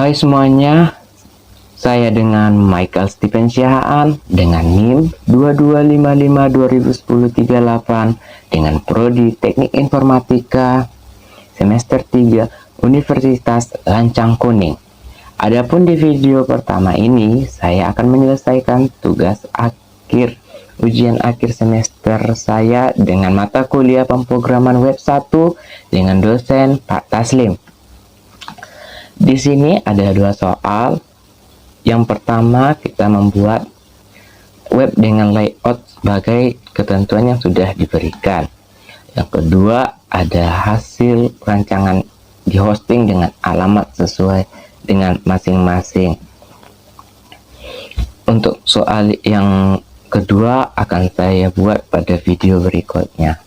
Hai semuanya, saya dengan Michael Stephen Siahaan dengan NIM 2255201038 dengan Prodi Teknik Informatika semester 3 Universitas Lancang Kuning. Adapun di video pertama ini, saya akan menyelesaikan tugas akhir ujian akhir semester saya dengan mata kuliah pemrograman web 1 dengan dosen Pak Taslim. Di sini ada dua soal. Yang pertama, kita membuat web dengan layout sebagai ketentuan yang sudah diberikan. Yang kedua, ada hasil rancangan di hosting dengan alamat sesuai dengan masing-masing. Untuk soal yang kedua akan saya buat pada video berikutnya.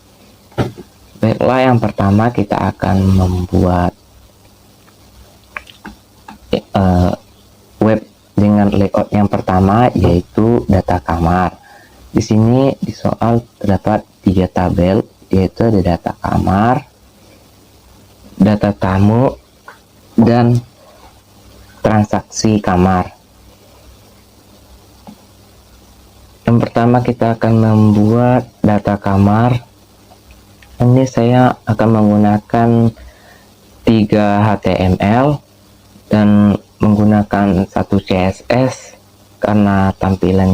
Baiklah, yang pertama kita akan membuat web dengan layout yang pertama, yaitu data kamar. Di sini di soal terdapat 3 tabel, yaitu ada data kamar, data tamu, dan transaksi kamar. Yang pertama kita akan membuat data kamar. Ini saya akan menggunakan 3 HTML dan menggunakan 1 CSS karena tampilan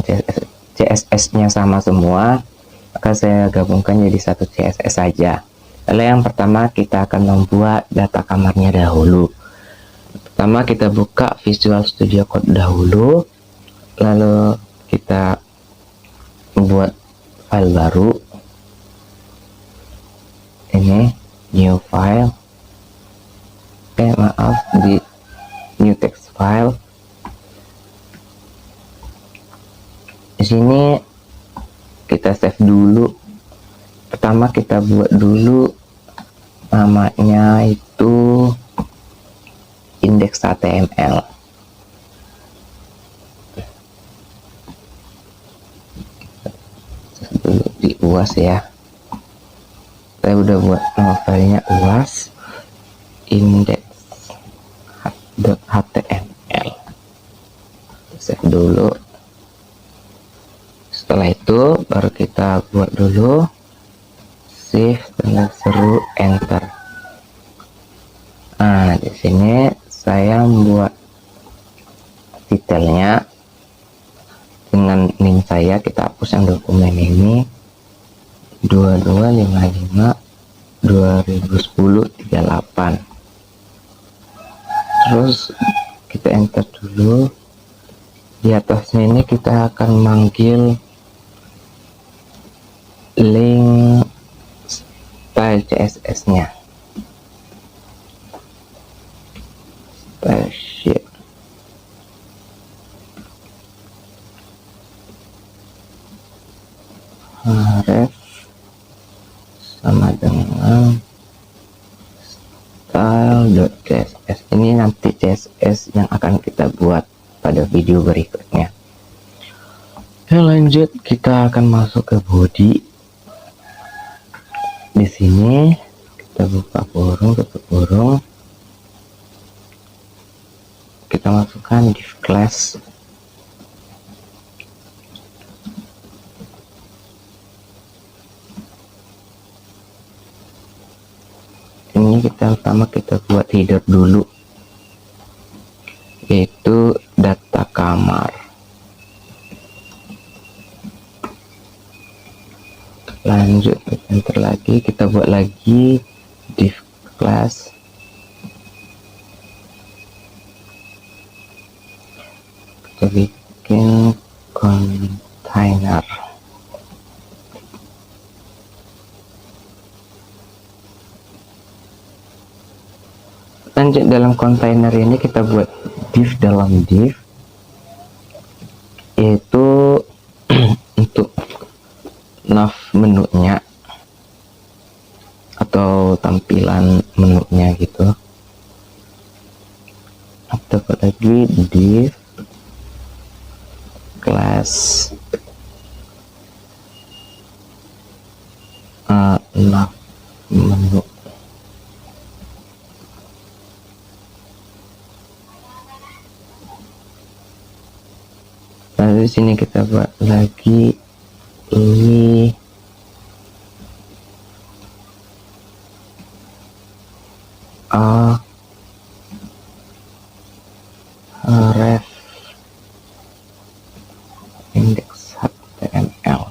CSS-nya sama semua, maka saya gabungkan jadi 1 CSS saja. Lalu yang pertama kita akan membuat data kamarnya dahulu. Pertama kita buka Visual Studio Code dahulu, lalu kita membuat file baru. Ini new file. Maaf, di new text file. Di sini kita save dulu. Pertama kita buat dulu namanya itu index.html. Dulu di UAS ya. Saya udah buat nama filenya UAS index.html. Save dulu. Setelah itu baru kita buat dulu save dan seru enter. Nah, di sini saya membuat detailnya dengan link saya. Kita hapus yang dokumen ini 2255/2010-38. Terus kita enter dulu. Di atasnya ini kita akan manggil link style CSS nya, style sheet. Ref sama dengan style.css. Ini nanti CSS yang akan kita buat pada video berikutnya. Oke, lanjut kita akan masuk ke body. Di sini kita buka kurung, tutup kurung, kita masukkan div class. Ini pertama kita buat header dulu, yaitu data kamar. Lanjut enter lagi, kita buat lagi div class. Kita bikin container. Lanjut dalam kontainer ini kita buat div dalam div, yaitu untuk nav menunya atau tampilan menunya gitu. Kita buat lagi div class nav menu. Lalu di sini kita buat lagi ini ref index HTML.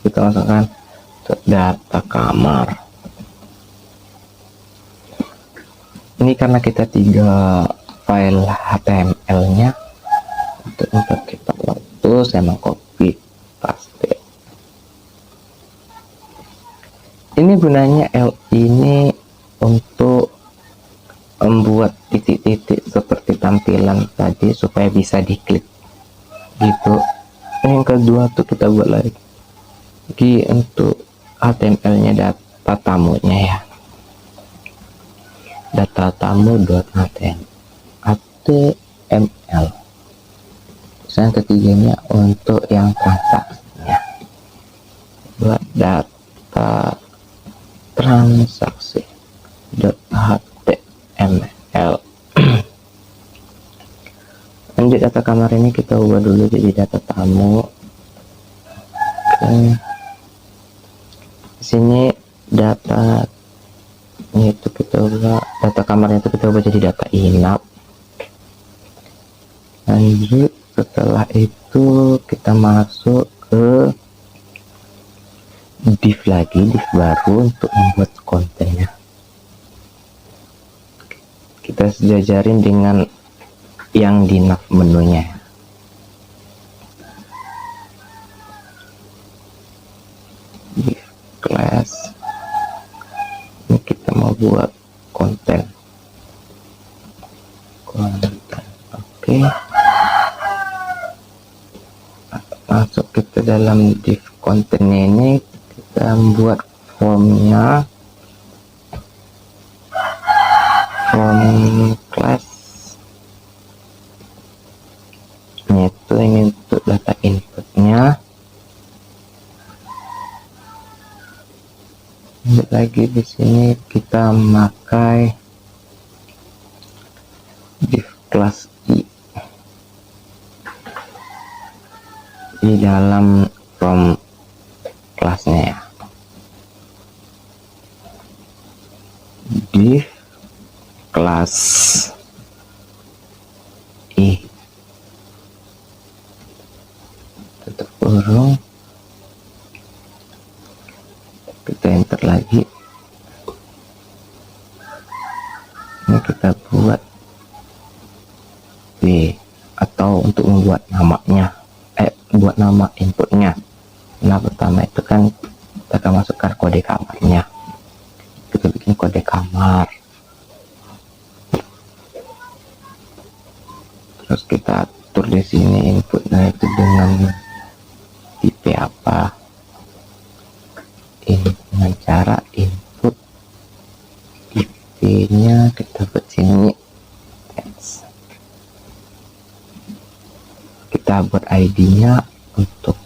Kita masukkan data kamar. Ini karena kita 3 file HTML-nya, untuk kita waktu saya mau copy paste. Ini gunanya ini untuk membuat titik-titik seperti tampilan tadi supaya bisa diklik gitu. Yang kedua tuh kita buat lagi untuk HTML-nya, data tamunya ya, data tamu.html. Terus yang ketiganya untuk yang transaksinya, buat data transaksi.html. Lanjut, data kamar ini kita ubah dulu jadi data tamu. Di sini data itu kita ubah, data kamarnya itu kita ubah jadi data inap. Lanjut, setelah itu kita masuk ke div lagi, div baru untuk membuat kontennya. Kita sejajarin dengan yang di nav menunya. Div class, ini kita mau buat konten. Oke. Masuk kita dalam div konten ini, kita membuat formnya, form class. Ini untuk data inputnya. Lagi di sini kita memakai div class i di dalam form kelasnya ya. Div class i, tutup kurung, kita enter lagi. Ini kita buat B, atau untuk membuat namanya, buat nama inputnya. Nah, pertama itu kan kita akan masukkan kode kamarnya. Kita bikin kode kamar, terus kita atur di sini inputnya itu dengan tipe apa, dengan cara input IP-nya kita buat sini. Kita buat ID-nya untuk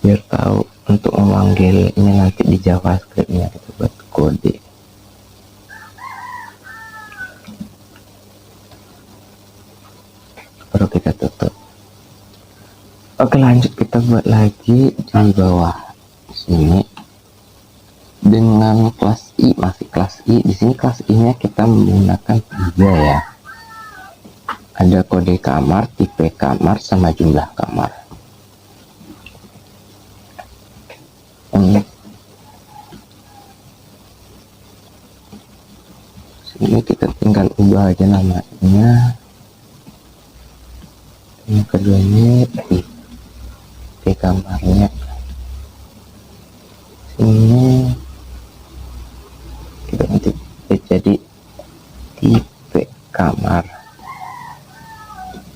biar tahu untuk memanggilnya nanti di JavaScript-nya. Kita buat kode. Baru kita tutup. Oke, lanjut kita buat lagi di bawah sini dengan kelas I, masih kelas I. Di sini kelas I-nya kita menggunakan 3 ya. Ada kode kamar, tipe kamar, sama jumlah kamar. Sini kita tinggal ubah aja namanya. Yang kedua ini tipe kamarnya. Sini kita nanti jadi tipe kamar.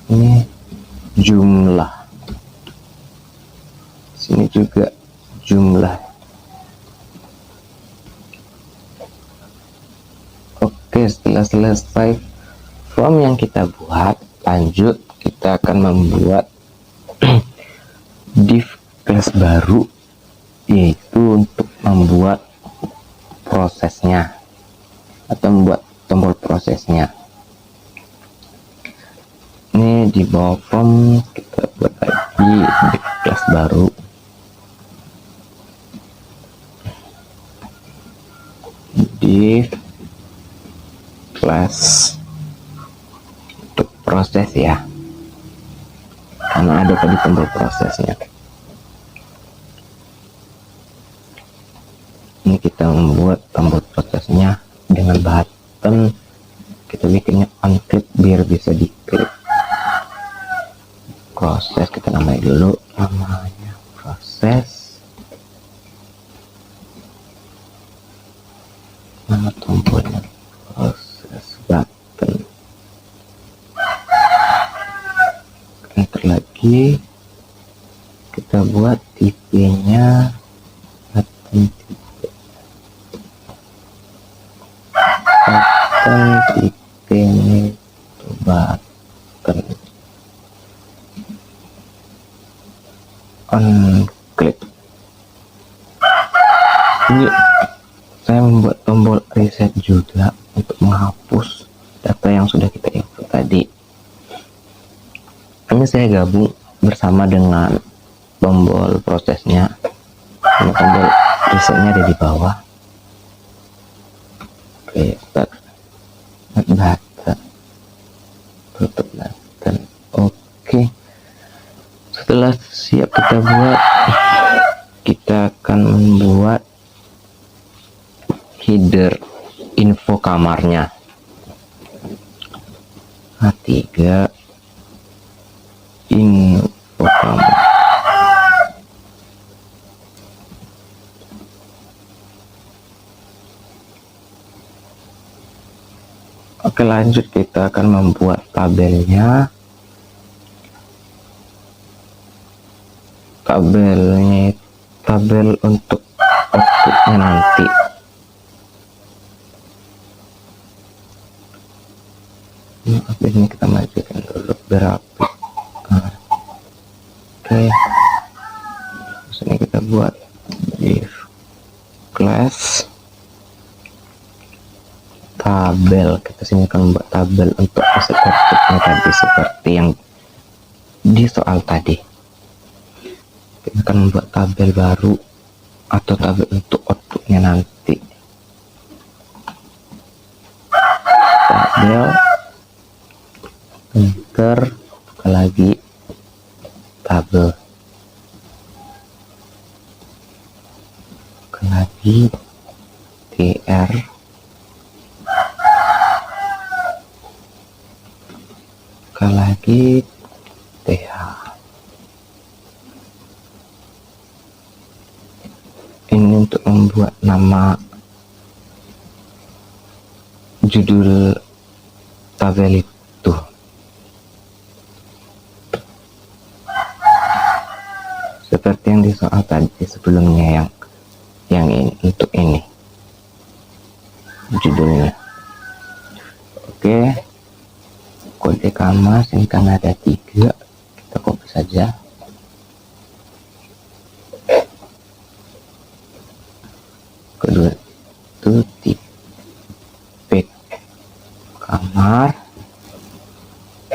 Ini jumlah, sini juga jumlah. Oke, setelah selesai form yang kita buat, lanjut kita akan membuat div class baru yaitu untuk membuat prosesnya atau membuat tombol prosesnya. Ini di bawah form kita buat lagi di kelas baru. Di kelas untuk proses ya, karena ada tadi tombol prosesnya. Ini kita membuat tombol prosesnya dengan button, kita bikinnya on click biar bisa diklik. Proses kita namai dulu, namanya proses, nama tombolnya proses, button, enter lagi, kita buat tipenya button tipe, ini button on click. Ini saya membuat tombol reset juga untuk menghapus data yang sudah kita input tadi. Ini saya gabung bersama dengan tombol prosesnya. Ini tombol resetnya ada di bawah. Oke, start data, tutup button. Oke, setelah siap kita buat, kita akan membuat header info kamarnya. H3 info kamar. Oke, lanjut kita akan membuat tabelnya. Tabel untuk outputnya nanti. Ini kita majukan dulu berapa. Oke, terus ini kita buat div class tabel. Kita sini akan membuat tabel untuk aset outputnya tadi seperti yang di soal tadi. Kita akan membuat tabel baru atau tabel untuk outputnya nanti. Tabel, enter, buka lagi tabel, buka lagi tr, buka lagi th. Ini untuk membuat nama judul tabel itu. Seperti yang di soal tadi sebelumnya, yang ini, untuk ini judulnya. Oke, kode kamar ini kan ada 3, kita copy saja. Kedua itu tipe kamar,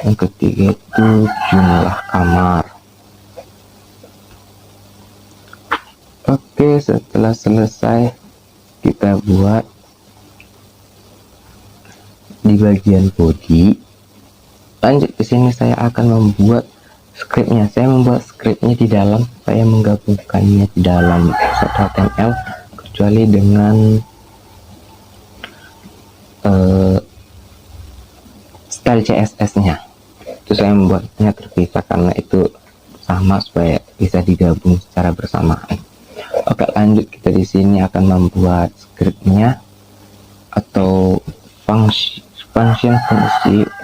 yang ketiga itu jumlah kamar. Oke, setelah selesai kita buat di bagian body. Lanjut ke sini saya akan membuat scriptnya. Saya membuat scriptnya di dalam, saya menggabungkannya di dalam satu HTML kecuali dengan style CSS-nya. Itu saya membuatnya terpisah karena itu sama supaya bisa digabung secara bersamaan. Oke, lanjut kita di sini akan membuat scriptnya atau fungsi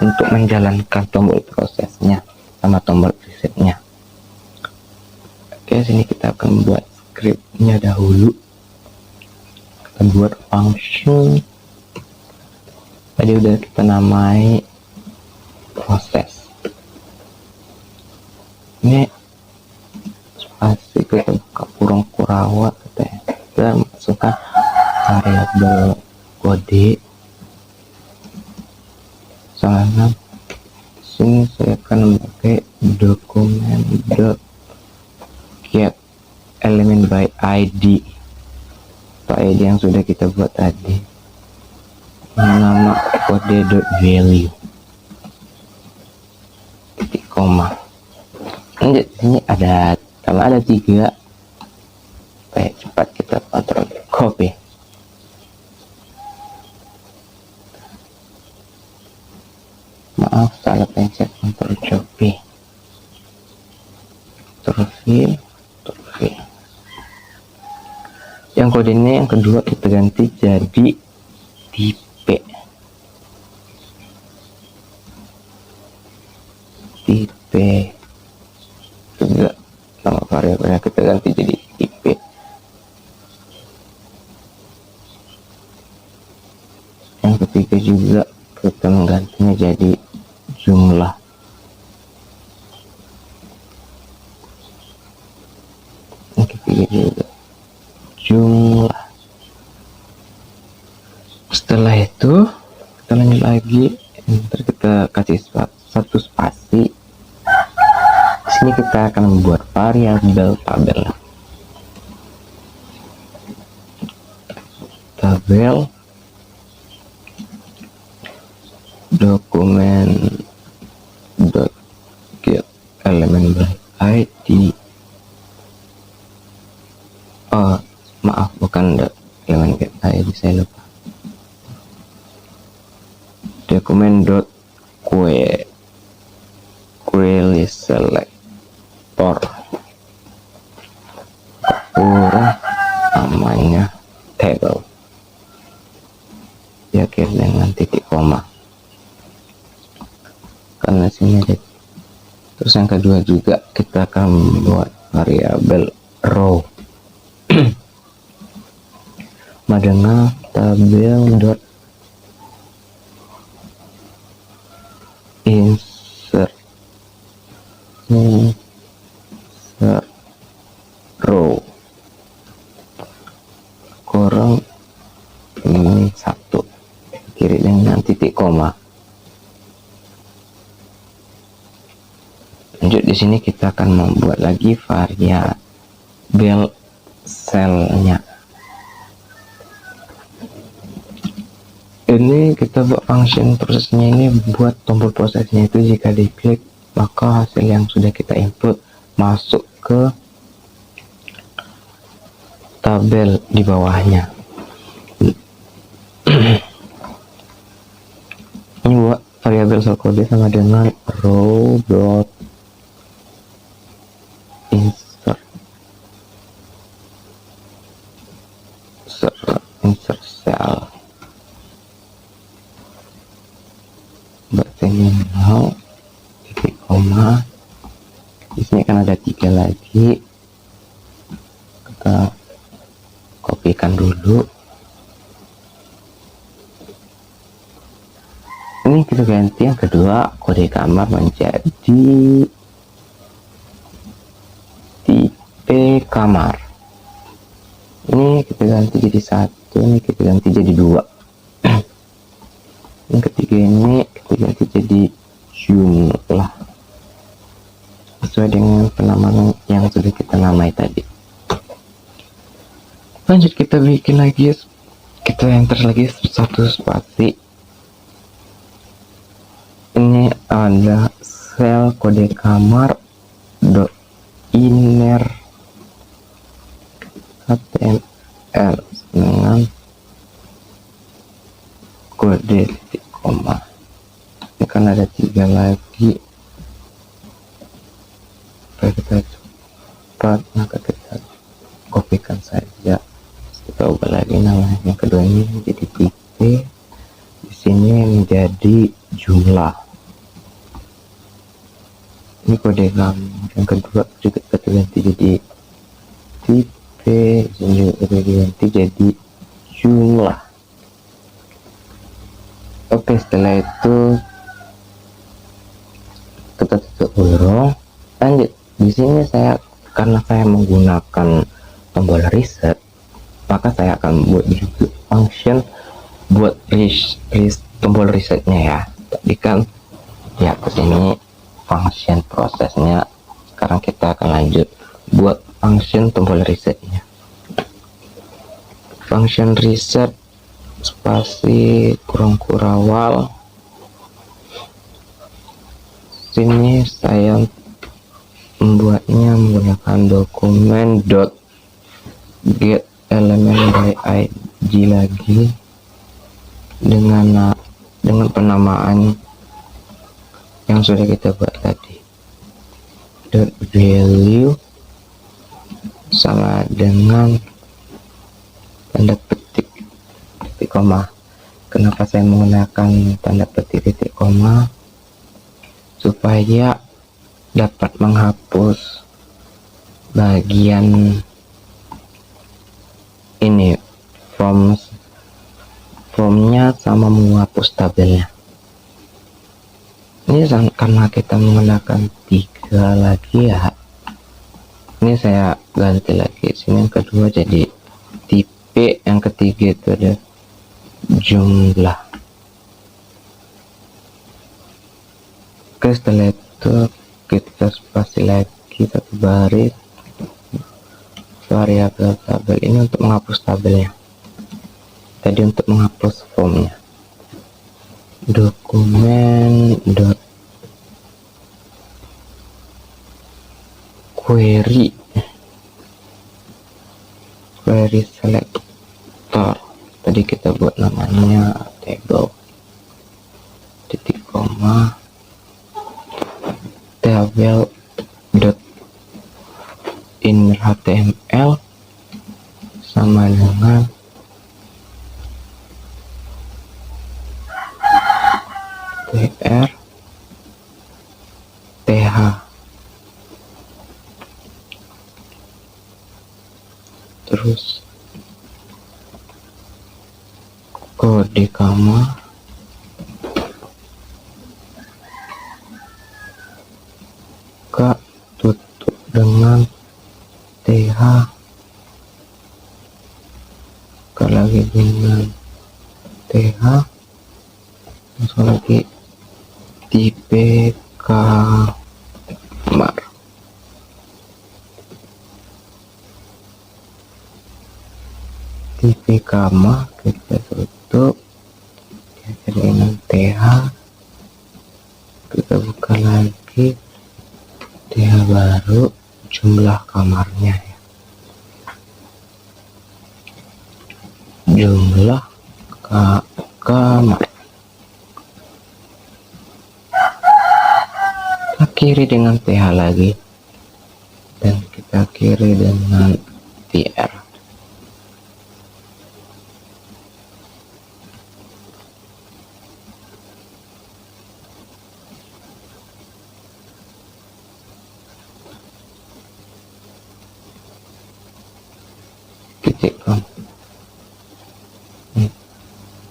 untuk menjalankan tombol prosesnya sama tombol resetnya. Oke, sini kita akan membuat scriptnya dahulu. Kita buat function. Tadi udah kita namai proses. Ini spasi kita buka kurung rawat katanya. Kita masukkan variabel kode misalnya sini saya akan memakai dokumen get element by id atau id yang sudah kita buat tadi, nama kode value titik koma. Lanjut, ini ada sama ada 3. Supaya cepat kita kontrol copy. Maaf salah pencet, kontrol copy, terus yang kode ini yang kedua kita ganti jadi tipe juga, nama variabelnya kita ganti jadi tipe. Yang ketiga juga kita menggantinya jadi jumlah. Yang ketiga juga jumlah. Setelah itu kita lanjut lagi, ntar kita kasih satu spasi. Di sini kita akan membuat variabel tabel dokumen get element by id. Oh maaf, bukan element get id, saya lupa. Dokumen query selector namanya table diakhiri dengan titik koma karena sini ada. Terus yang kedua juga kita akan membuat variabel row madana tabel dot insert row kurang ini 1 kiri dengan titik koma. Lanjut, di sini kita akan membuat lagi variabel selnya. Ini kita buat function prosesnya ini buat tombol prosesnya itu jika diklik maka hasil yang sudah kita input masuk ke tabel di bawahnya. Ini buat variabel sel kode sama dengan row dot insert cell. Ini mau titik koma. Di sini kan ada 3 lagi, kita kopikan dulu. Ini kita ganti yang kedua kode kamar menjadi tipe kamar. Ini kita ganti jadi 1, ini kita ganti jadi 2. Yang ketiga ini kita ganti jadi jumlah sesuai dengan penamaan yang sudah kita namai tadi. Lanjut kita bikin lagi, kita enter lagi satu spasi. Ini ada sel kode kamar dot inner html dengan kode titik koma. Ini kan ada 3 lagi, supaya kita cepat maka kita kopikan saja. Kita ubah lagi namanya. Yang kedua ini menjadi tipe, di sini menjadi jumlah. Ini kode kamar. Yang kedua juga kita ganti jadi tipe, ini juga ganti jadi jumlah. Oke, setelah itu kita tutup dulu. Lanjut, di sini karena saya menggunakan tombol reset, maka saya akan buat juga function buat tombol resetnya ya. Tadi kan di atas ini function prosesnya, sekarang kita akan lanjut buat function tombol resetnya. Function reset spasi kurung kurawal. Sini saya membuatnya menggunakan dokumen get element by id lagi dengan penamaan yang sudah kita buat tadi. Value sama dengan tanda petik titik koma. Kenapa saya menggunakan tanda petik titik koma? Supaya dapat menghapus bagian ini formnya sama menghapus tabelnya. Ini karena kita menggunakan 3 lagi ya, ini saya ganti lagi. Sini yang kedua jadi tipe, yang ketiga itu ada jumlah. Oke, setelah itu kita spasi lagi satu baris variabel tabel. Ini untuk menghapus tabelnya, tadi untuk menghapus formnya. Dokumen dot query selector, tadi kita buat namanya table titik koma tabel dot inner html sama dengan tr th. Terus kode kama tutup dengan th, lagi dengan th, langsung lagi tipe kamar. Tipe kamar kita tutup dengan th, kita buka lagi th baru jumlah kamarnya ya. Jumlah kamar. Kita kiri dengan th lagi dan kita kiri dengan tr.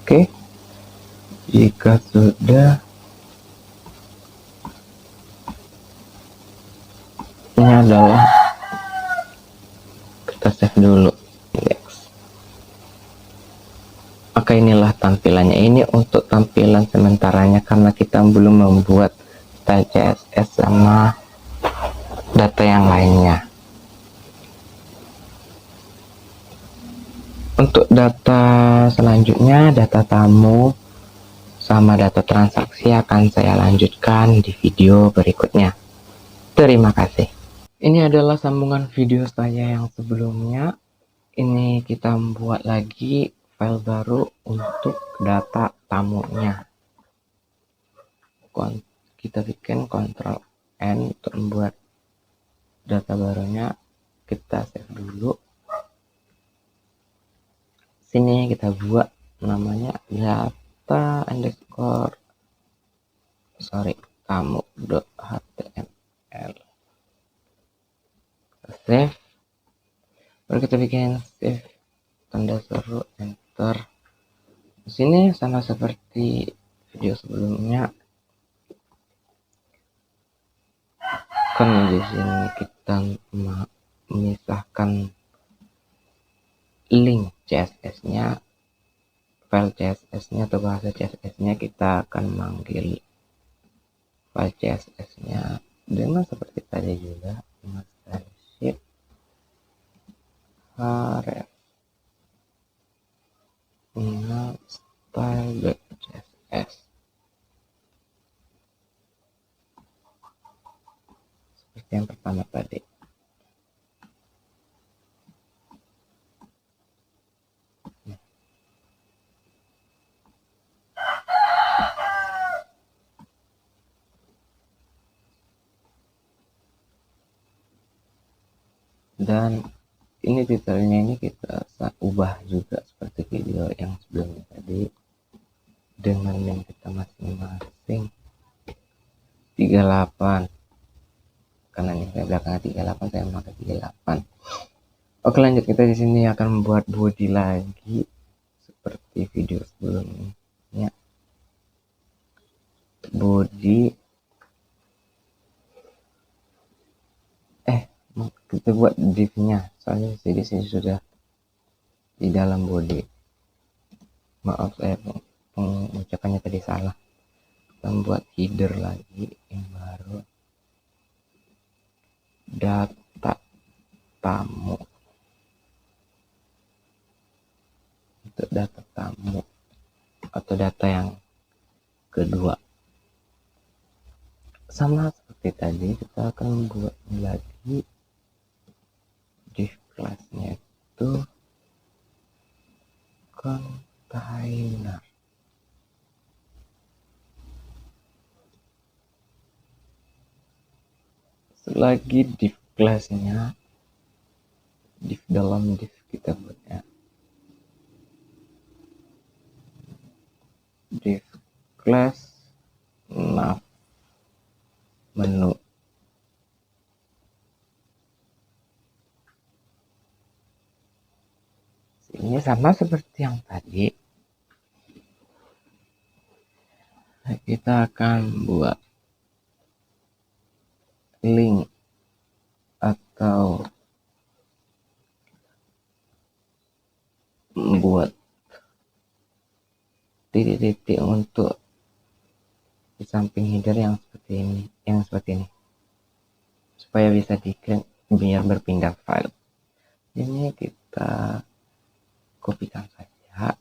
Oke, jika sudah, ini adalah kita save dulu. Next. Maka inilah tampilannya. Ini untuk tampilan sementaranya karena kita belum membuat style CSS sama data yang lainnya. Untuk data selanjutnya, data tamu sama data transaksi akan saya lanjutkan di video berikutnya. Terima kasih. Ini adalah sambungan video saya yang sebelumnya. Ini kita membuat lagi file baru untuk data tamunya. Kita bikin Ctrl N untuk membuat data barunya. Kita save dulu. Sini kita buat namanya data underscore tamu.html. Save, baru kita bikin save tanda seru, enter. Di sini sama seperti video sebelumnya, kan di sini kita memisahkan link CSS-nya, file CSS-nya atau bahasa CSS-nya, kita akan manggil file CSS-nya dengan seperti tadi juga, stylesheet href style.css seperti yang pertama tadi. Dan ini detailnya ini kita ubah juga seperti video yang sebelumnya tadi dengan link kita masing-masing 38, karena ini saya belakangnya 38, saya memakai 38. Oke, lanjut. Kita di sini akan membuat body lagi seperti video sebelumnya. Body kita buat div-nya, soalnya di sini sudah di dalam body. Maaf, saya pengucapannya tadi salah. Kita membuat header lagi yang baru, data tamu. Untuk data tamu atau data yang kedua, sama seperti tadi, kita akan membuat lagi div kelasnya itu container. Selagi div kelasnya, div dalam div kita buatnya div class nav menu. Ini sama seperti yang tadi, kita akan buat link atau membuat titik-titik untuk di samping header yang seperti ini, supaya bisa diklik biar berpindah file. Ini kita kopikan saja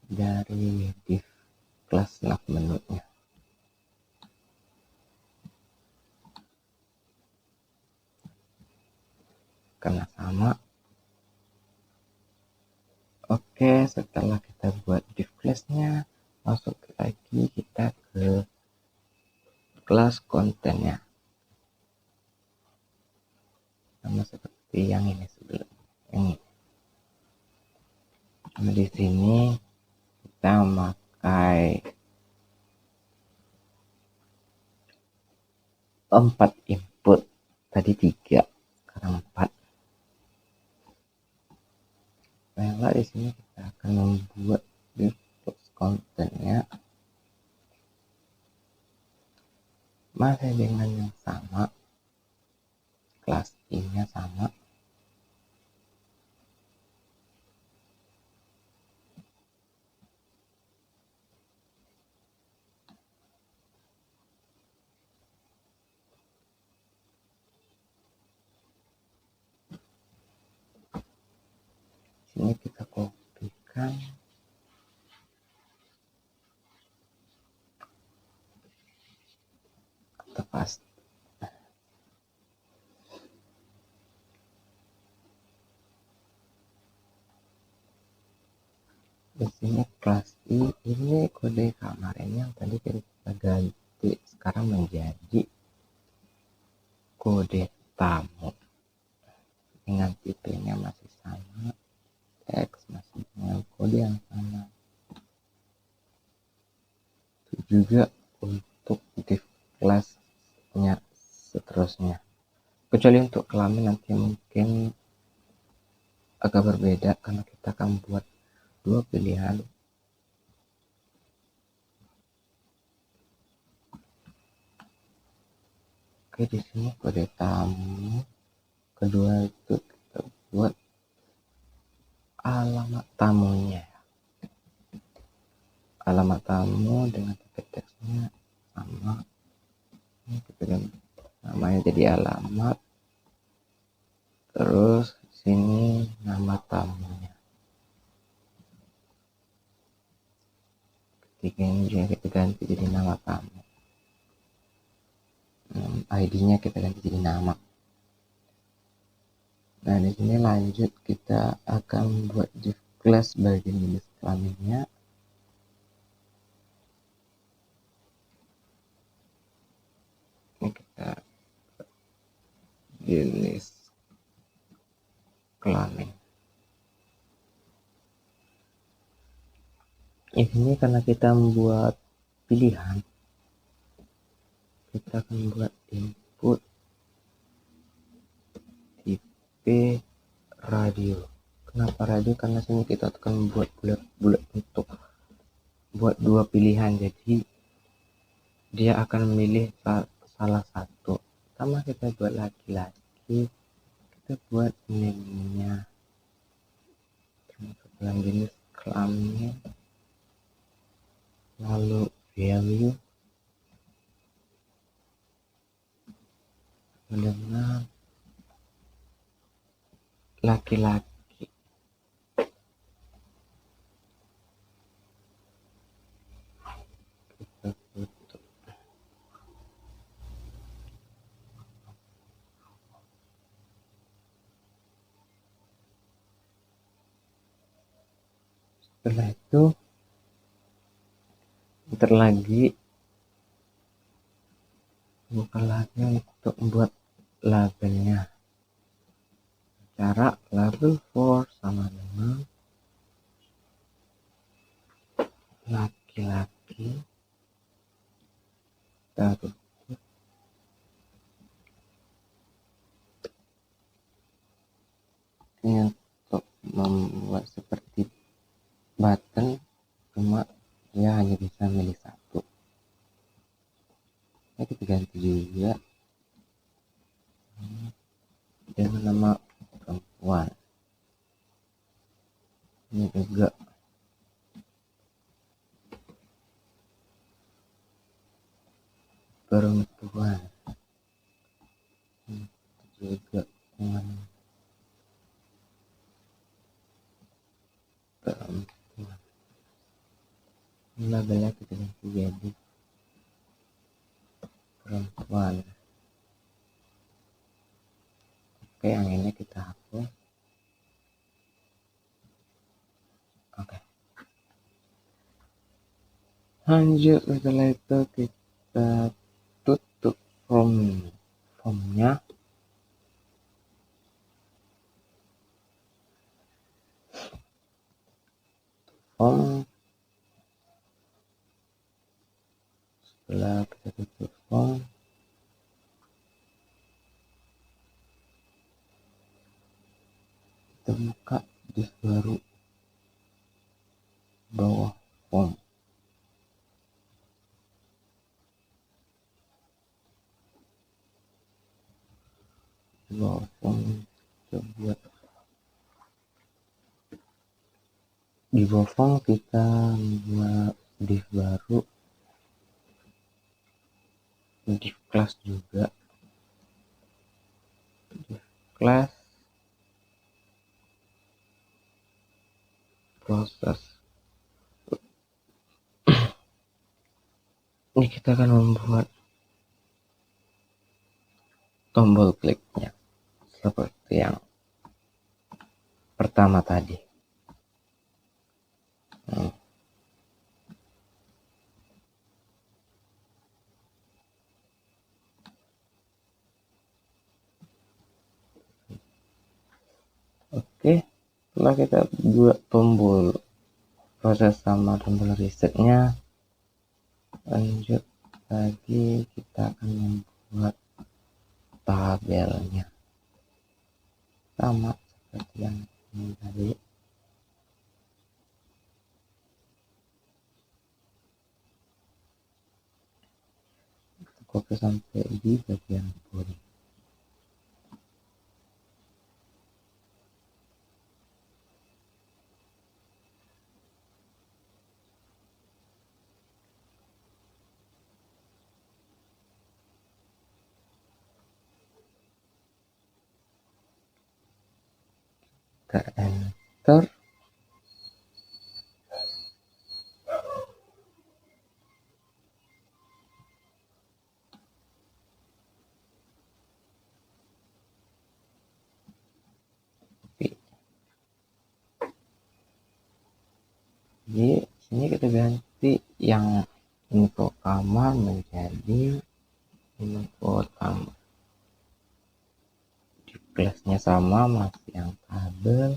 dari div class nav menunya. Karena sama. Oke, setelah kita buat div class-nya, masuk lagi kita ke kelas kontennya, sama seperti yang ini sebelum ini. Nah, di sini kita memakai 4 input, tadi 3, sekarang 4. Nah, di sini kita akan membuat div kontennya masih dengan yang sama, kelas I-nya sama. Ini kita kopikan atau paste. Di sini kelas I, ini kode kemarin yang tadi kita ganti sekarang menjadi kode tamu dengan tipenya masih sama, teks masih dengan kode yang sama. Itu juga untuk div kelasnya seterusnya, kecuali untuk kelamin nanti mungkin agak berbeda karena kita akan buat 2 pilihan. Oke, di sini kode tamu kedua itu kita buat alamat tamunya. Alamat tamu dengan teks teksnya sama. Ini kita ganti namanya jadi alamat. Terus sini nama tamunya. Ketika ini juga kita ganti jadi nama tamu. ID-nya kita ganti jadi nama. Nah, di sini lanjut kita akan buat div class bagian jenis kelaminnya. Ini kita jenis kelamin. Ini karena kita membuat pilihan, kita akan buat input tipe radio. Kenapa radio? Karena sini kita akan buat bulat-bulat untuk buat dua pilihan, jadi dia akan memilih salah satu. Pertama kita buat laki-laki, kita buat name-nya termasuk dalam jenis kelamin, lalu value dengan laki-laki. Kita tutup. Setelah itu ntar lagi buka lagi untuk membuat labelnya. Cara label for sama dengan laki-laki, kita tutup. Ini untuk membuat seperti button, cuma dia hanya bisa milih satu. Ini kita ganti juga dengan nama perempuan. Ini juga perempuan. Ini juga dengan perempuan. Labelnya kita ganti jadi perempuan. Oke, yang ini kita hapus. Oke. Lanjut, setelah itu kita tutup formnya. Setelah kita tutup form, kita buka div baru bawah form. Di bawah form kita buat di bawah form kita buat div baru, div class juga, div class proses. Ini kita akan membuat tombol kliknya seperti yang pertama tadi. Oke, setelah kita buat tombol proses sama tombol resetnya, lanjut lagi kita akan membuat tabelnya sama seperti yang ini tadi. Kita copy sampai di bagian bawah. kita enter. Jadi sini kita ganti yang info kamar menjadi info tamu. Di kelasnya sama, masih yang tabel.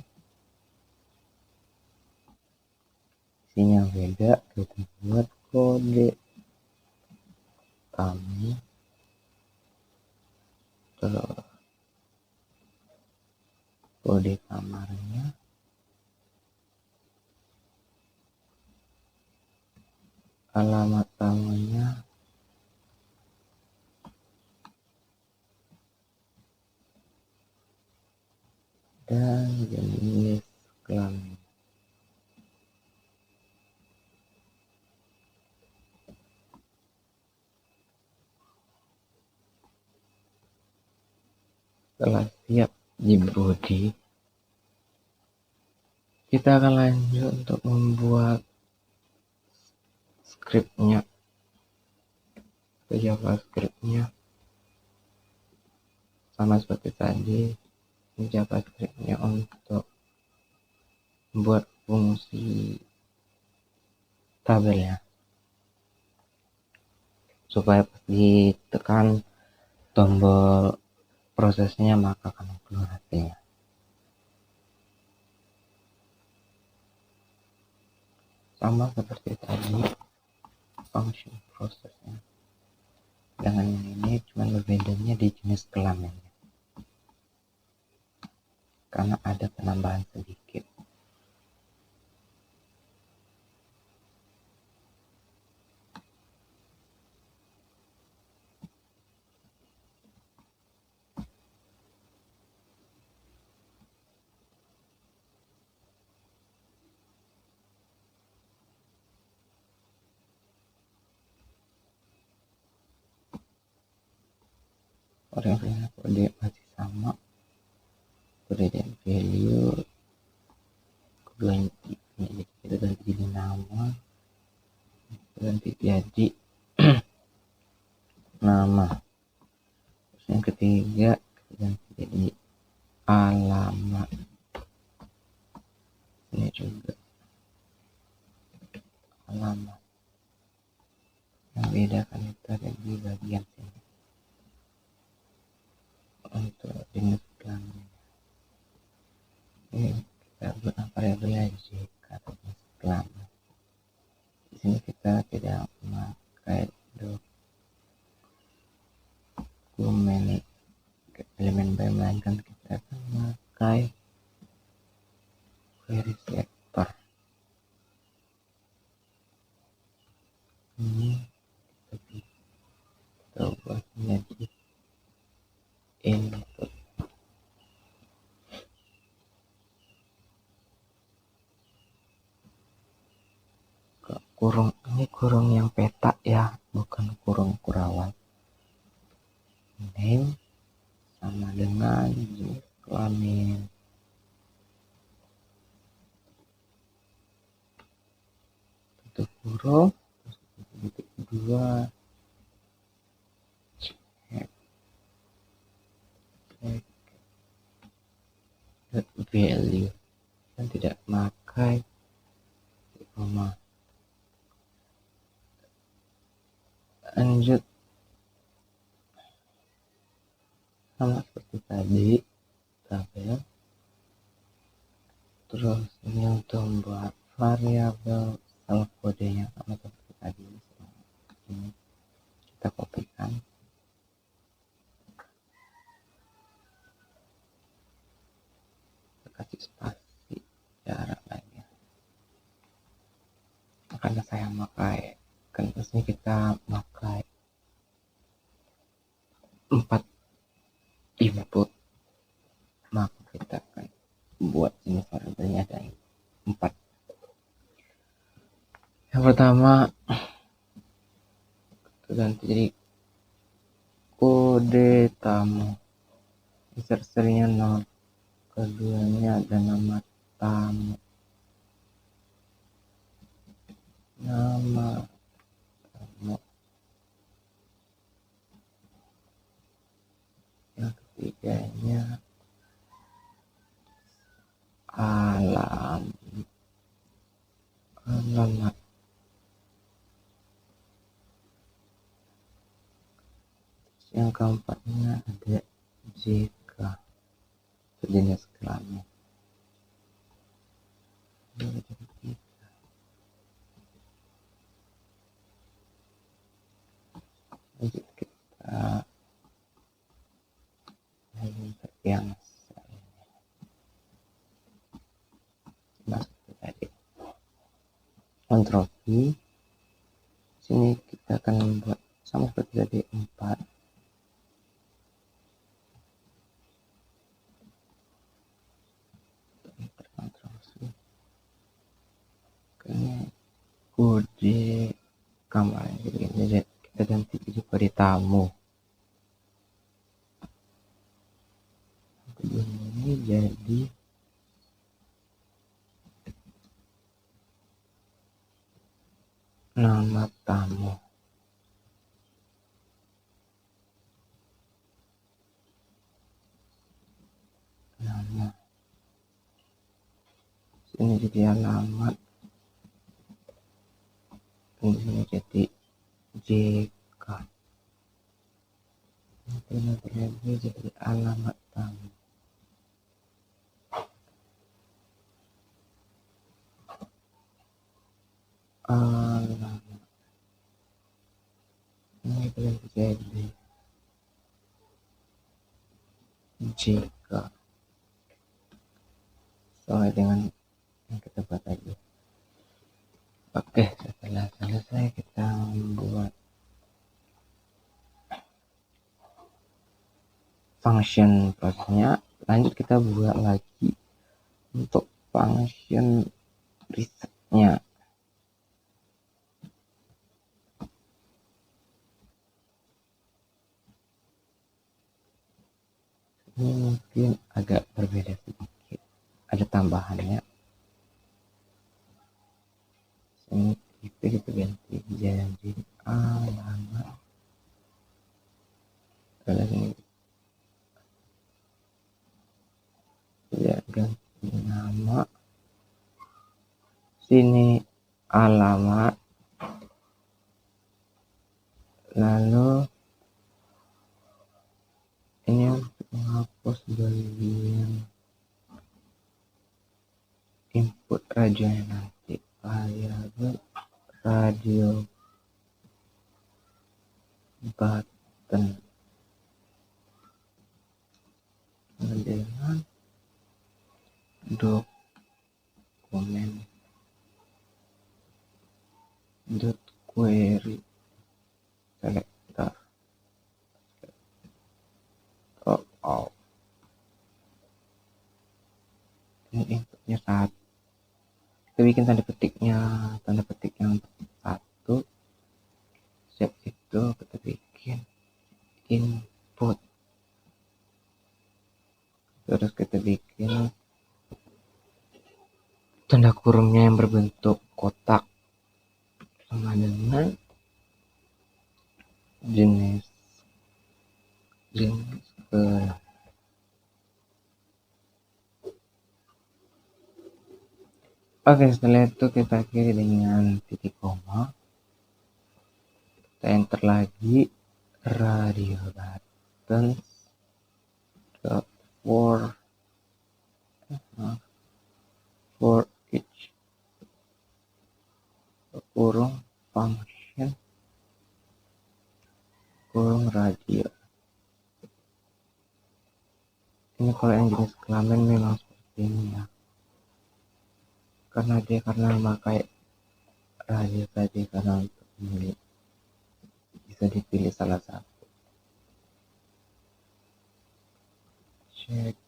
Isinya beda, kita buat kode tamu. Terus kode kamarnya. Alamat tamunya. Dan jenis kelamin. Setelah siap di body, kita akan lanjut untuk membuat scriptnya atau JavaScriptnya. Sama seperti tadi, JavaScriptnya untuk membuat fungsi tabelnya, supaya pas ditekan tombol prosesnya maka akan keluar hasilnya. Sama seperti tadi function prosesnya, dengan yang ini cuma berbedanya di jenis kelaminnya karena ada penambahan sedikit. Variabelnya kode masih sama, kode dan value, ganti kita ganti jadi nama, ganti jadi nama. Terus yang ketiga kita ganti jadi alamat. Ini juga alamat. Yang bedakan itu ada di bagian sini. Untuk jenis kelamin ini kita buat variabel jika jenis kelamin. Di sini kita tidak memakai dokumen elemen by, melainkan kita akan memakai query selector. Ini kita buat menjadi input. Kurung ini kurung yang peta ya, bukan kurung kurawal. Name sama dengan jenis kelamin. Tutup kurung, titik kedua, check value, dan tidak memakai koma. Lanjut sama seperti tadi tabel. Terus ini untuk membuat variabel self kodenya sama seperti tadi. Ini kita kopikan, kita kasih spasi jarak lagi karena saya pakai kanvasnya, kita pakai 4 input, maka kita akan buat ini variabelnya ada 4. Yang pertama kita ganti jadi kode tamu, insertnya 0 keduanya ada nama tamu, nama tamu. Yang ketiganya alamat. Yang keempatnya ada JK, jenis kelamin. Lanjut kita yang masuk tadi kontrol-V. Sini kita akan membuat sama seperti tadi 4. Kode kamarnya jadi kita ganti jadi kode tamu. Ini jadi nama tamu. Nama. Ini jadi alamat. Ini jadi JK. Ini jadi alamat tamu. Alamat. Ini jadi JK. Soalnya dengan yang kita buat tadi. Oke, setelah selesai kita membuat function prosesnya. Lanjut kita buat lagi untuk function resetnya. Ini mungkin agak berbeda sedikit, ada tambahannya. Ini kita ganti jadi alamat. Kalau ini ya ganti nama, sini alamat, lalu ini untuk menghapus bagian input radionya nanti, variabel radio button dengan dokumen query selector. Ini inputnya 1. Kita bikin tanda petik yang 1. Step itu kita bikin input, terus kita bikin tanda kurungnya yang berbentuk kotak sama dengan jenis ke. Oke, setelah itu kita akhiri dengan titik koma. Kita enter lagi radio button for each kurung function kurung radio. Ini kalau yang jenis kelamin memang seperti ini ya, karena memakai radio tadi, karena untuk memilih bisa dipilih salah satu. Cek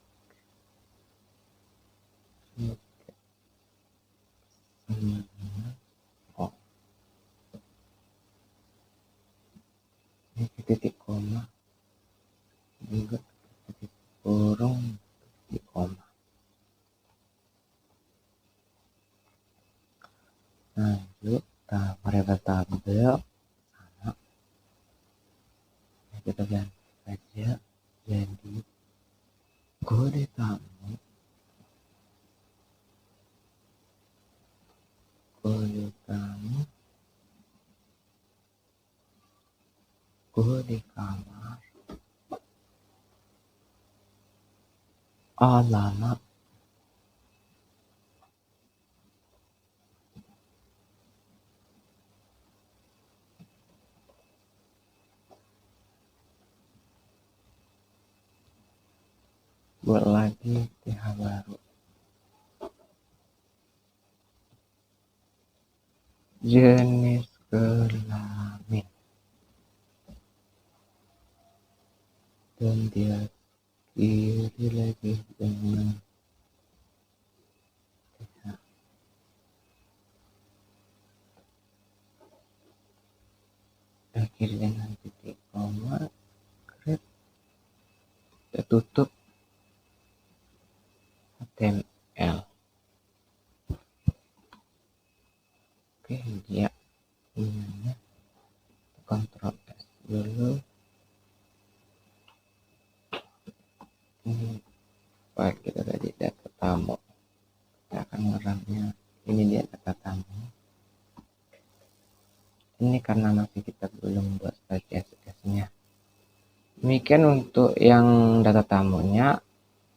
ini titik koma juga titik kurung titik koma. kode tamu, kode tamu, kode kamar, alamat, buat lagi TH baru, jenis kelamin, dan dia kiri lagi dengan TH. Akhir dengan titik koma, create, kita tutup HTML. Oke, dia ininya Ctrl S dulu. Ini file kita tadi, data tamu, kita akan ngerangnya. Ini dia data tamu. Ini karena masih kita belum buat style CSS-nya. Demikian untuk yang data tamunya.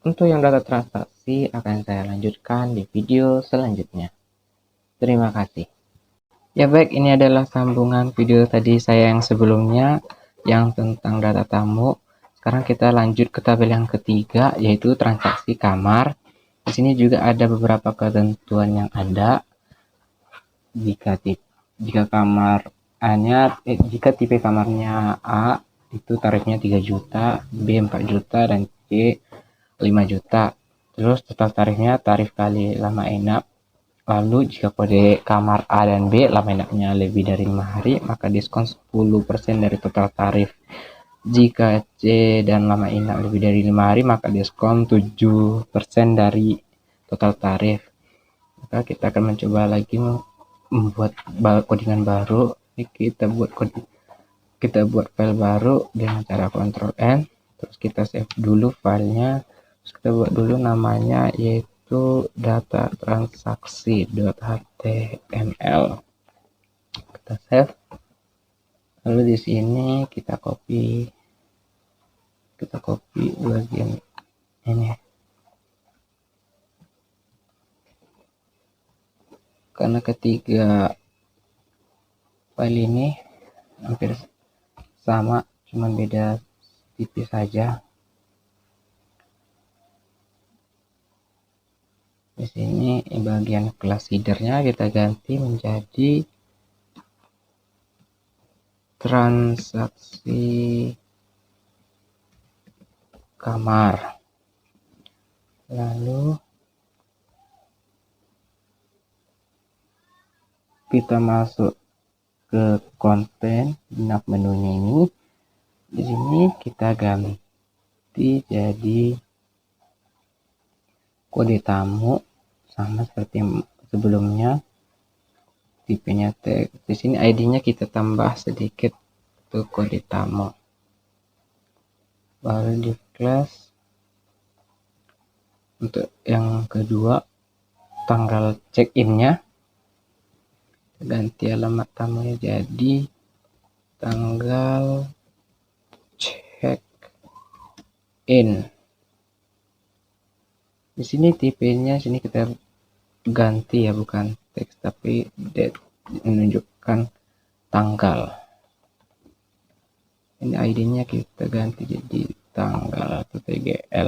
Untuk yang data transaksi akan saya lanjutkan di video selanjutnya. Terima kasih. Ya baik, ini adalah sambungan video tadi saya yang sebelumnya yang tentang data tamu. Sekarang kita lanjut ke tabel yang ketiga, yaitu transaksi kamar. Di sini juga ada beberapa ketentuan yang ada. Jika tipe kamarnya A, itu tarifnya 3 juta, B 4 juta, dan C 5 juta. Terus total tarifnya tarif kali lama inap. Lalu jika kode kamar A dan B lama inapnya lebih dari 5 hari, maka diskon 10% dari total tarif. Jika C dan lama inap lebih dari 5 hari, maka diskon 7% dari total tarif. Maka kita akan mencoba lagi membuat codingan baru. Kita buat file baru dengan cara Ctrl N, terus kita save dulu filenya. Terus kita buat dulu namanya, yaitu data transaksi.html. Kita save. Lalu di sini kita copy bagian ini. Karena ketiga file ini hampir sama, cuma beda tipis saja. Di sini bagian class headernya kita ganti menjadi transaksi kamar. Lalu kita masuk ke konten nav menunya ini. Di sini kita ganti jadi kode tamu sama seperti yang sebelumnya. Tipenya tag. Di sini ID-nya kita tambah sedikit untuk kode tamu. Baru di class untuk yang kedua, tanggal check-in-nya ganti alamat tamunya jadi tanggal check-in. Di sini tipenya sini kita ganti ya, bukan teks tapi date, menunjukkan tanggal. Ini ID-nya kita ganti jadi tanggal atau TGL.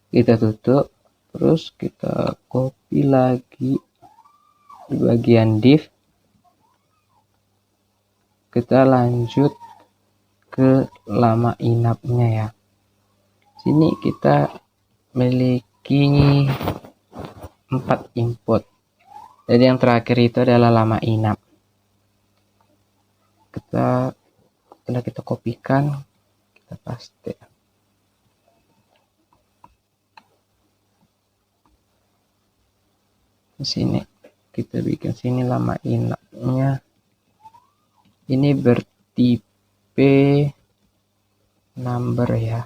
Kita tutup, terus kita copy lagi di bagian div. Kita lanjut ke lama inapnya ya. Sini kita memiliki 4 input. Jadi yang terakhir itu adalah lama inap. Sudah kita kopikan, kita paste. Di sini kita bikin sini lama inapnya. Ini bertipe number ya.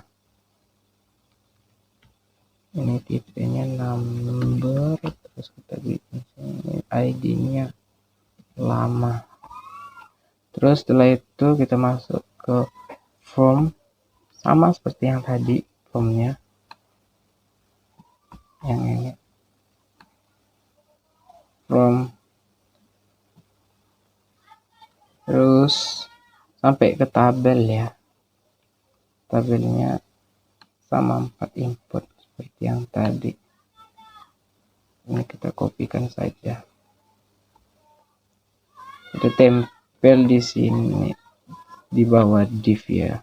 tipe-nya number, terus kita bikin sini ID-nya lama. Terus setelah itu kita masuk ke form, sama seperti yang tadi formnya yang ini, form, terus sampai ke tabel ya. Tabelnya sama 4 input seperti yang tadi. Ini kita kopikan saja, kita tempel di sini di bawah div ya.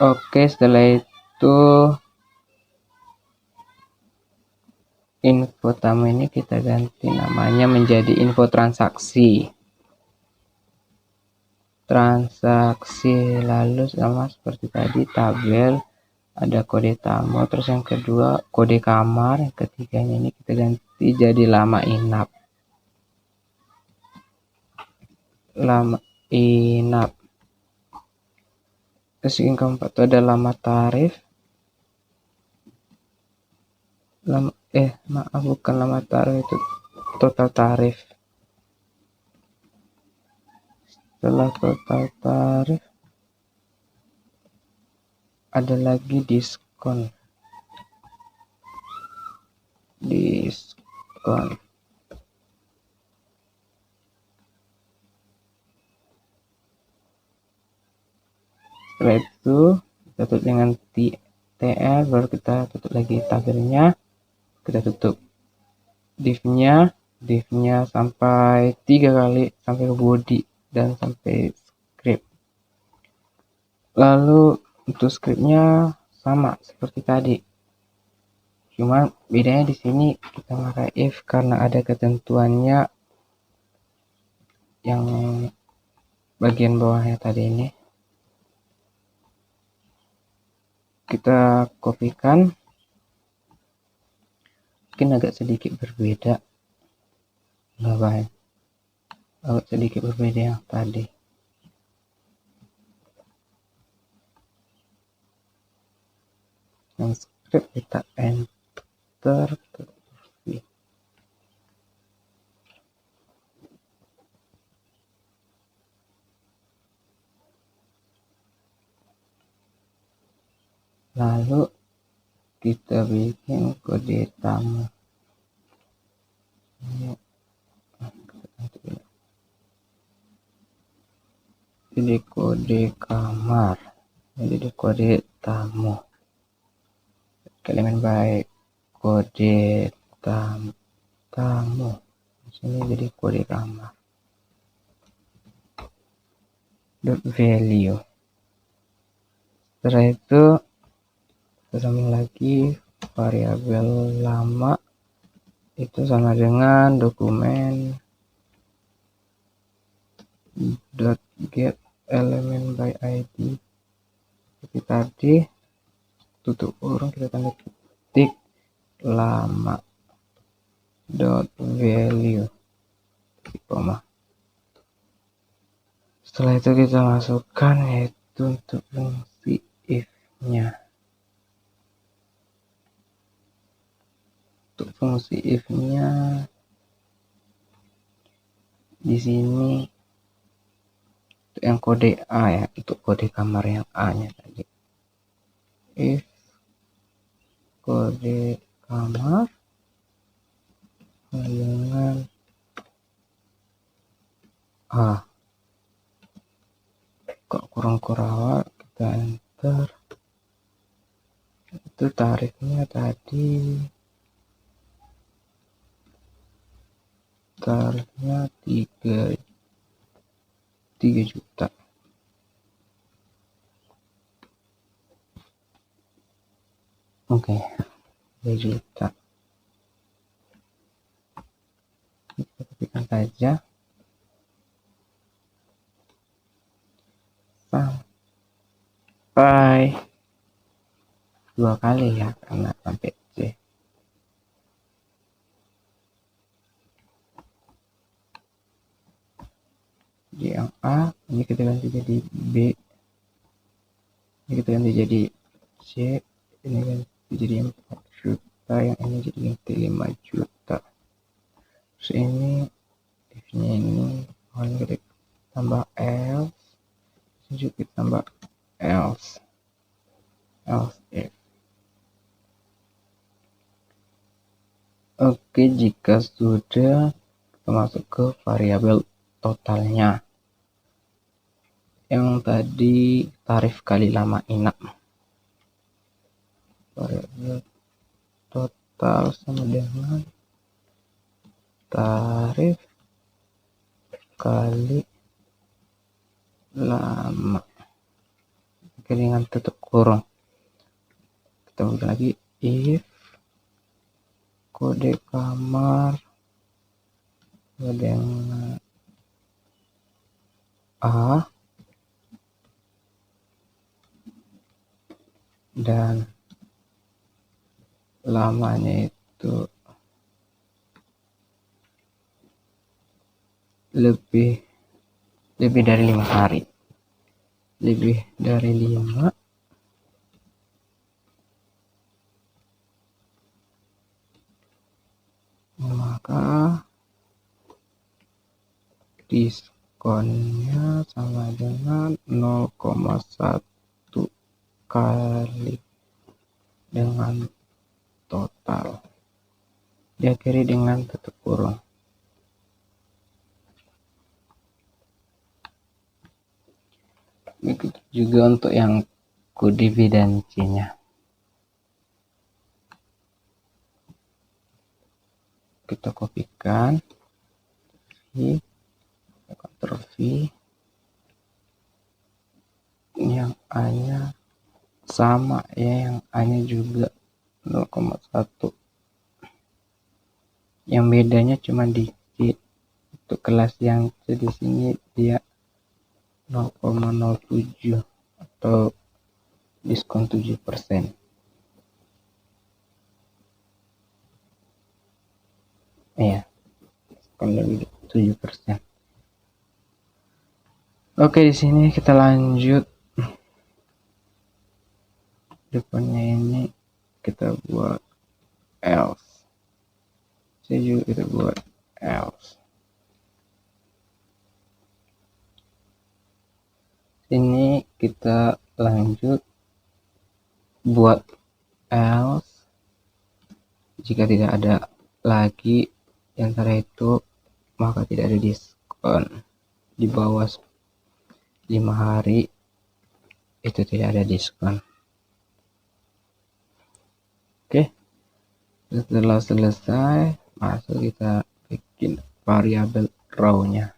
Oke, setelah itu info tamu ini kita ganti namanya menjadi info transaksi. Lalu sama seperti tadi tabel, ada kode tamu, terus yang kedua kode kamar, yang ketiganya ini kita ganti jadi lama inap. Terus yang keempat itu ada lama tarif. Bukan lama tarif, itu total tarif. Setelah total tarif ada lagi diskon. Setelah itu kita tutup dengan TL, baru kita tutup lagi tabelnya, kita tutup divnya sampai 3 kali, sampai ke body dan sampai script. Lalu untuk scriptnya sama seperti tadi, cuma bedanya di sini kita pakai if karena ada ketentuannya yang bagian bawahnya tadi ini. Kita kopikan, mungkin agak sedikit berbeda, nggak baik, agak sedikit berbeda yang tadi. Yang script kita enter, lalu kita bikin kode tamu. Jadi kode kamar, jadi kode tamu, elemen baik kode tamu. Sini jadi kode kamar. .value. Setelah itu kita sambung lagi variabel lama itu sama dengan dokumen .get element by id. Seperti tadi, tutup kurung, kita tanda ketik lama .value titik koma. Setelah itu kita masukkan yaitu untuk fungsi if-nya. Untuk fungsi if-nya di sini untuk yang kode A ya, untuk kode kamar yang A-nya tadi. If kode kamar dengan A, kok kurang kurawat, kita enter. Itu tarifnya tadi, tarifnya 3 juta. Oke, 3 juta. Kita ketikkan saja sampai 2 kali ya, karena sampai C. Di yang A ini kita ganti jadi B, ini kita ganti jadi C, ini ganti jadi 4 juta, yang ini jadi ganti 5 juta. Terus ini if-nya ini kita tambah else, juga kita tambah else if. Oke, jika sudah, kita masuk ke variabel totalnya. Yang tadi tarif kali lama inap. Variabel total sama dengan tarif kali lama. Oke, dengan tutup kurung. Kita buat lagi if kode kamar dengan A dan lamanya itu lebih dari 5 hari, lebih dari 5, maka diskonnya sama dengan 0,1 kali dengan total, diakhiri dengan tutup kurung. Begitu juga untuk yang kodividensinya. Kita kopikan, Ctrl V, yang A-nya sama ya, yang A-nya juga 0,1. Yang bedanya cuma dikit. Untuk kelas yang di sini dia 0,07 atau diskon 7%. Iya, diskon lebih 7%. Oke, di sini kita lanjut. Depannya ini kita buat else. Saya juga kita buat else. Ini kita lanjut buat else. Jika tidak ada lagi yang antara itu, maka tidak ada diskon. Di bawah 5 hari itu tidak ada diskon. Oke, setelah selesai, masuk kita bikin variabel row-nya.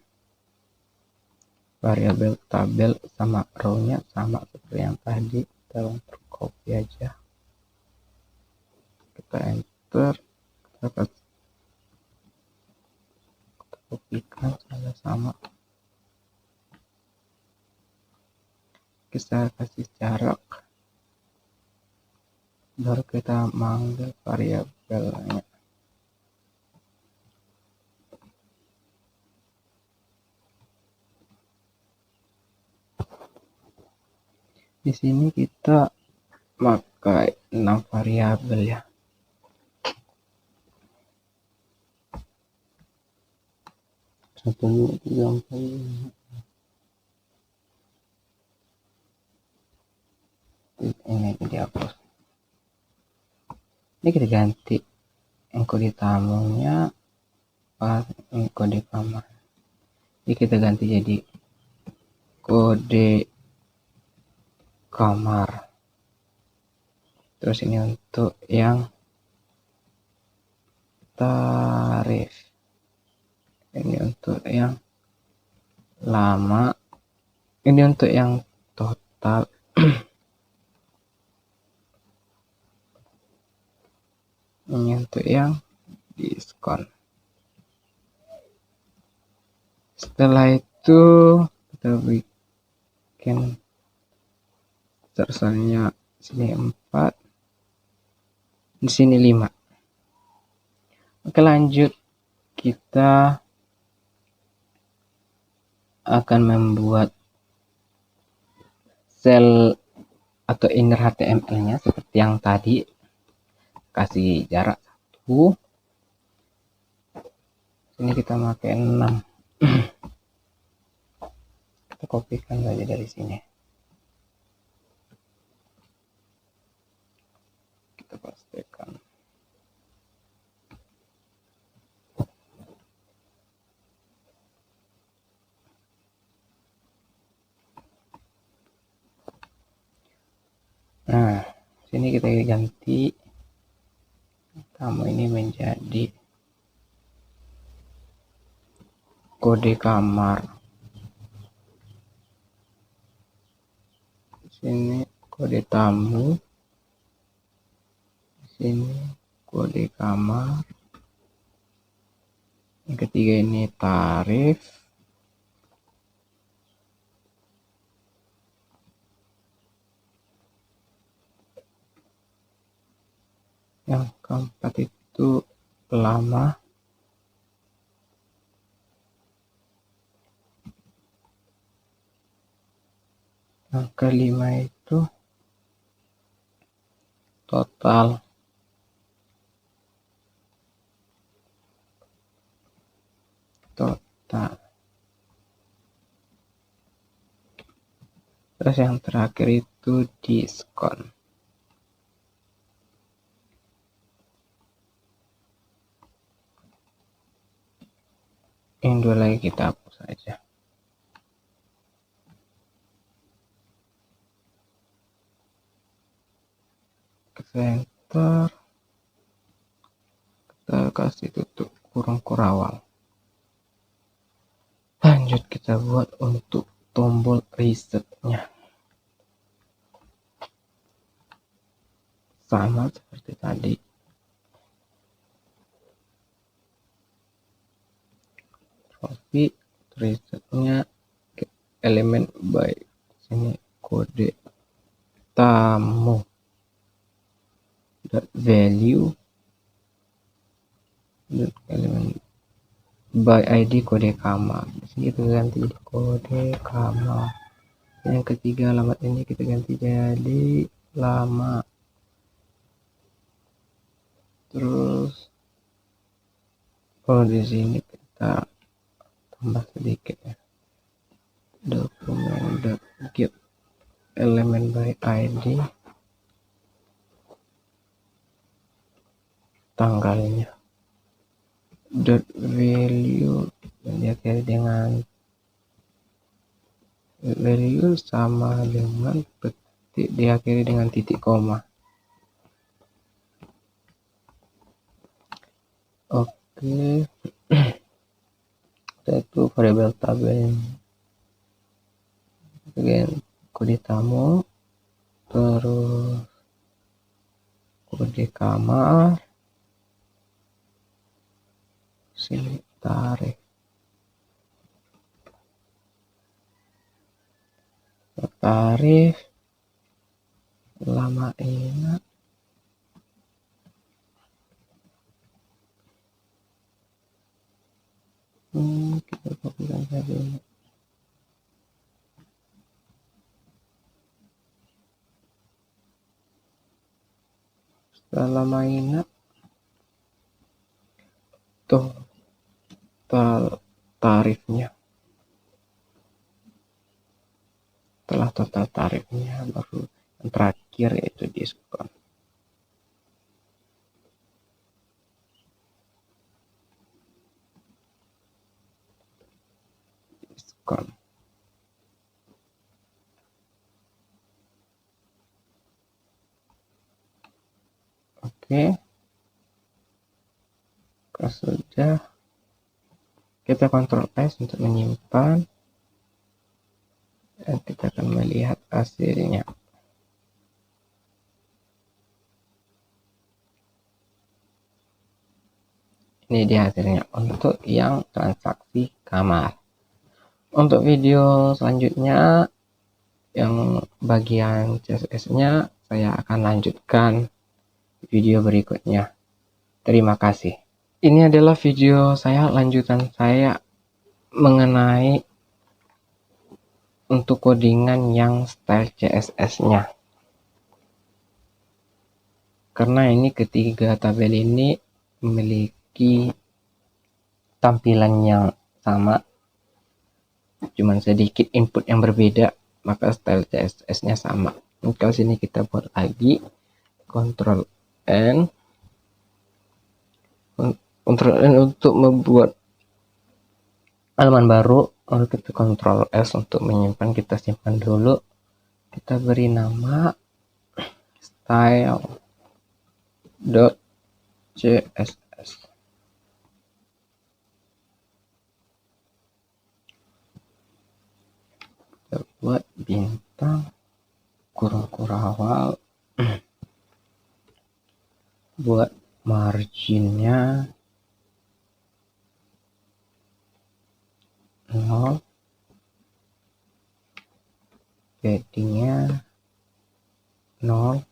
Variabel tabel sama row-nya sama seperti yang tadi, kita langsung copy aja, kita enter, kita kopikan sama-sama, kita kasih jarak, baru kita manggil variabelnya. Di sini kita pakai 6 variabel ya. Satu, dua, tiga, empat, lima. Ini dihapus. Ini kita ganti yang kode tamunya, ini kode kamar. Ini kita ganti jadi kode kamar. Terus ini untuk yang tarif, ini untuk yang lama, ini untuk yang total. Ini untuk yang diskon. Setelah itu kita bikin tersalnya sini 4, di sini 5. Oke, lanjut kita akan membuat sel atau inner HTML-nya seperti yang tadi, kasih jarak 1. Sini kita pakai 6. Kita kopikan saja dari sini. Kita pastikan. Nah, sini kita ganti tamu ini menjadi kode kamar. Sini kode tamu, sini kode kamar. Yang ketiga ini tarif. Yang keempat itu lama. Yang kelima itu total. Terus yang terakhir itu diskon. Yang dua lagi kita hapus saja. Ke center, kita kasih tutup kurung kurawal. Lanjut kita buat untuk tombol resetnya. Sama seperti tadi. Tapi resetnya ke elemen by sini kode tamu value elemen by ID kode kamar. Di sini kita ganti jadi kode kamar. Yang ketiga alamat ini kita ganti jadi lama. Terus di sini kita tambah sedikit ya. Dokumen.get elemen by ID, tanggalnya, value yang diakhiri dengan value sama dengan petik diakhiri dengan titik koma. Oke. Itu variabel tabel kode tamu, terus kode kamar, sini tarif, lama ingat, kita kopikan saja ini. Setelah mainan total tarifnya, setelah total tarifnya baru yang terakhir yaitu diskon. Oke, kalau sudah kita Ctrl S untuk menyimpan dan kita akan melihat hasilnya. Ini dia hasilnya untuk yang transaksi kamar. Untuk video selanjutnya yang bagian CSS-nya saya akan lanjutkan video berikutnya. Terima kasih. Ini adalah video saya lanjutan saya mengenai untuk codingan yang style CSS-nya. Karena ini ketiga tabel ini memiliki tampilan yang sama, cuman sedikit input yang berbeda, maka style CSS-nya sama. Maka sini kita buat lagi Ctrl N. Ctrl N untuk membuat halaman baru, lalu kita Ctrl S untuk menyimpan. Kita simpan dulu, kita beri nama style.css. Kita buat bintang, kurung kurawal, buat marginnya 0, paddingnya 0,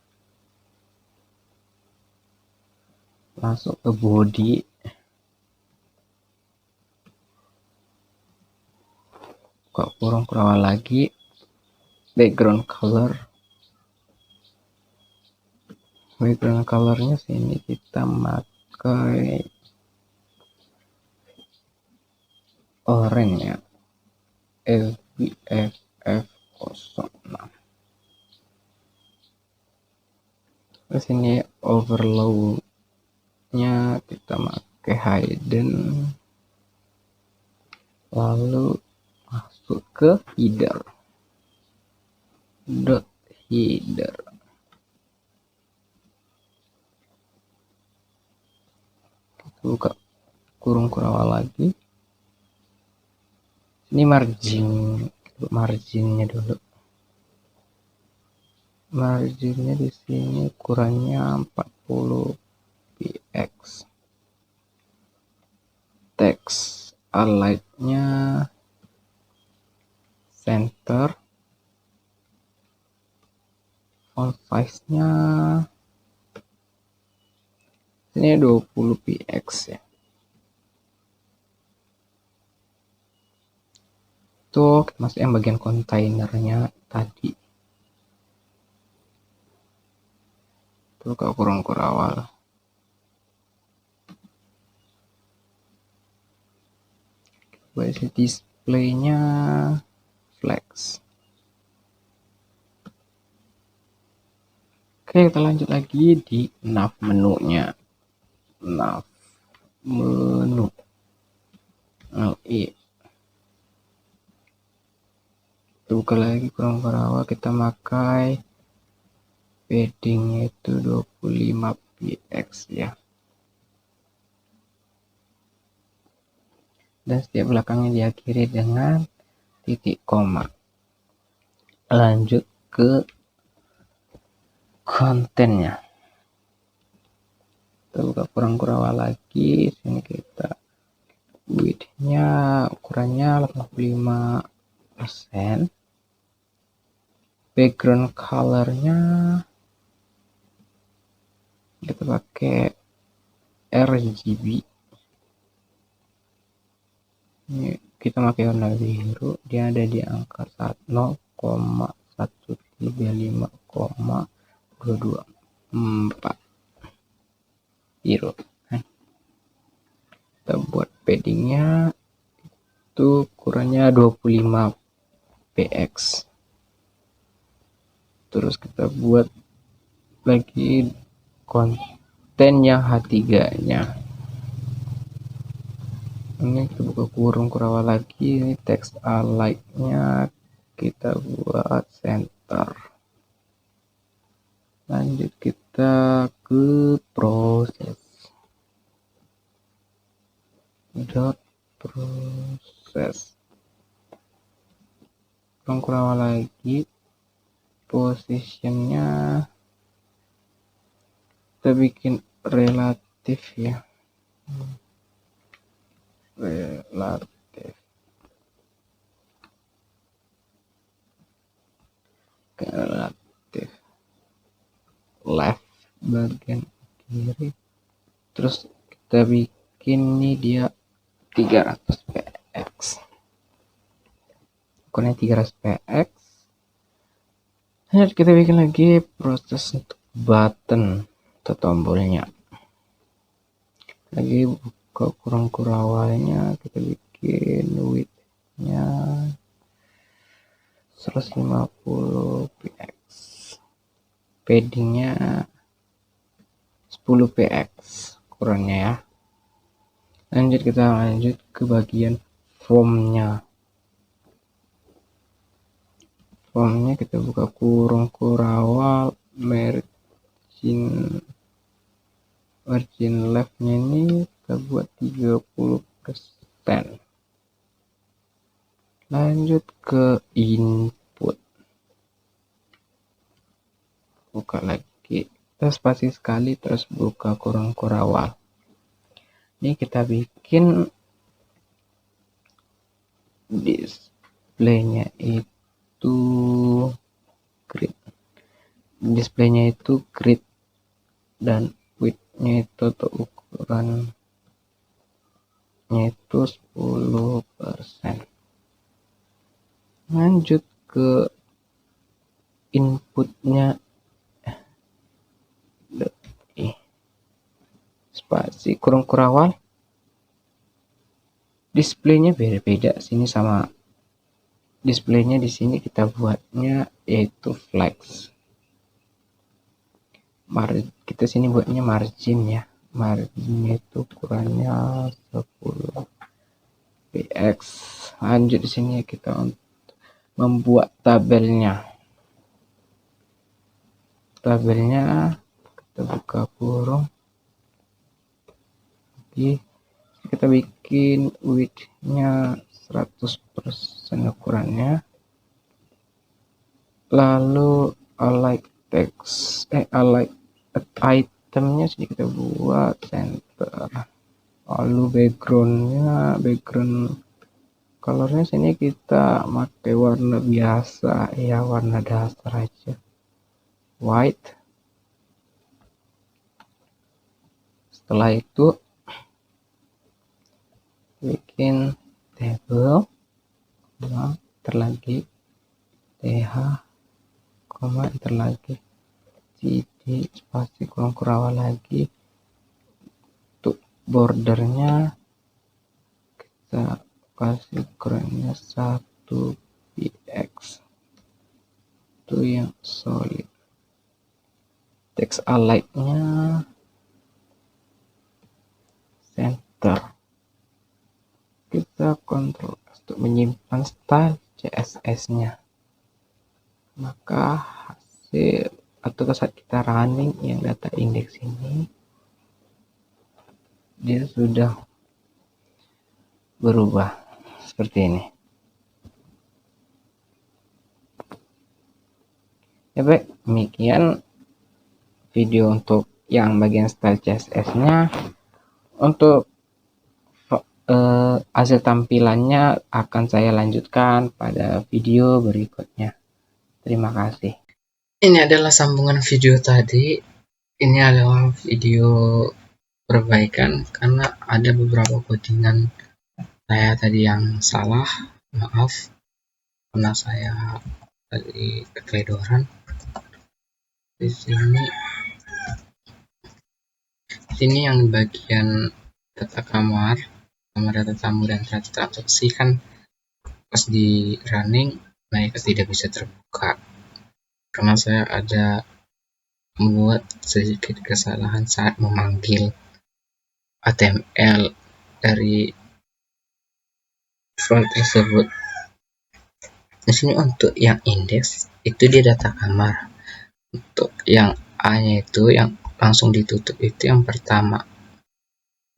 masuk ke body, buka kurung kurawal lagi, background colornya sini kita pakai oranye ya, FBFF06. Terus ini overlay-nya kita pakai hidden, lalu masuk ke header, header. Kita buka kurung kurawal lagi. Ini marginnya dulu. Marginnya di sini ukurannya 40 px. Text align-nya center. Font size-nya ini 20 px ya. Tuh, masuk yang bagian kontainernya tadi. Buka kurung kurawal. Buat displaynya flex. Oke, kita lanjut lagi di nav menunya. Nav menu. LI. Buka lagi kurung kurawal, kita pakai paddingnya itu 25 px ya. Dan setiap belakangnya diakhiri dengan titik koma. Lanjut ke kontennya. Kita buka kurung kurawal lagi, sini kita width-nya ukurannya 85%. Background color-nya kita pakai RGB. Ini kita pakai warna biru, dia ada di angka 0,135,224 biru. Kita buat paddingnya itu ukurannya 25 px. Terus kita buat lagi konten yang H3-nya. Ini kita buka kurung kurawal lagi, ini text align-nya kita buat center. Lanjut kita ke proses. Proses. Kurung kurawal lagi, positionnya kita bikin relatif ya, relatif left bagian kiri. Terus kita bikin ini dia 300 px. ukurannya 300px. Lanjut kita bikin lagi proses untuk button atau tombolnya. Lagi buka kurang awalnya, kita bikin width-nya 150px, paddingnya 10px ukurannya ya. Lanjut kita lanjut ke bagian formnya. Formnya kita buka kurung awal, margin leftnya ini kita buat 30%. Lanjut ke input, buka lagi, kita spasi sekali terus buka kurung awal. Ini kita bikin displaynya itu grid, dan width-nya itu atau ukurannya itu 10%. Lanjut ke inputnya, spasi kurung awal. Displaynya beda-beda, sini sama displaynya di sini kita buatnya yaitu flex. Kita sini buatnya margin ya, marginnya itu ukurannya 10px. Lanjut di sini kita untuk membuat tabelnya. Tabelnya kita buka kurung, kita bikin width-nya 100% ukurannya. Lalu align text, align itemnya sini kita buat center. Lalu background colornya sini kita pakai warna biasa ya, warna dasar aja, white. Setelah itu bikin table, enter lagi th, enter lagi cd, spasi kurung awal lagi. Untuk bordernya kita kasih ukurannya 1px, itu yang solid. Text align-nya center. Kita Ctrl S untuk menyimpan style CSS-nya. Maka hasil atau saat kita running yang data index ini, dia sudah berubah seperti ini. Ya baik, demikian video untuk yang bagian style CSS-nya. Untuk hasil tampilannya akan saya lanjutkan pada video berikutnya. Terima kasih. Ini adalah sambungan video tadi. Ini adalah video perbaikan karena ada beberapa codingan saya tadi yang salah. Maaf karena saya tadi keteledoran. Di sini yang bagian data kamar data tamu dan transaksi kan pas di running mereka tidak bisa terbuka karena saya ada membuat sedikit kesalahan saat memanggil HTML dari front tersebut. Di sini untuk yang indeks itu dia data kamar, untuk yang A-nya itu yang langsung ditutup itu yang pertama,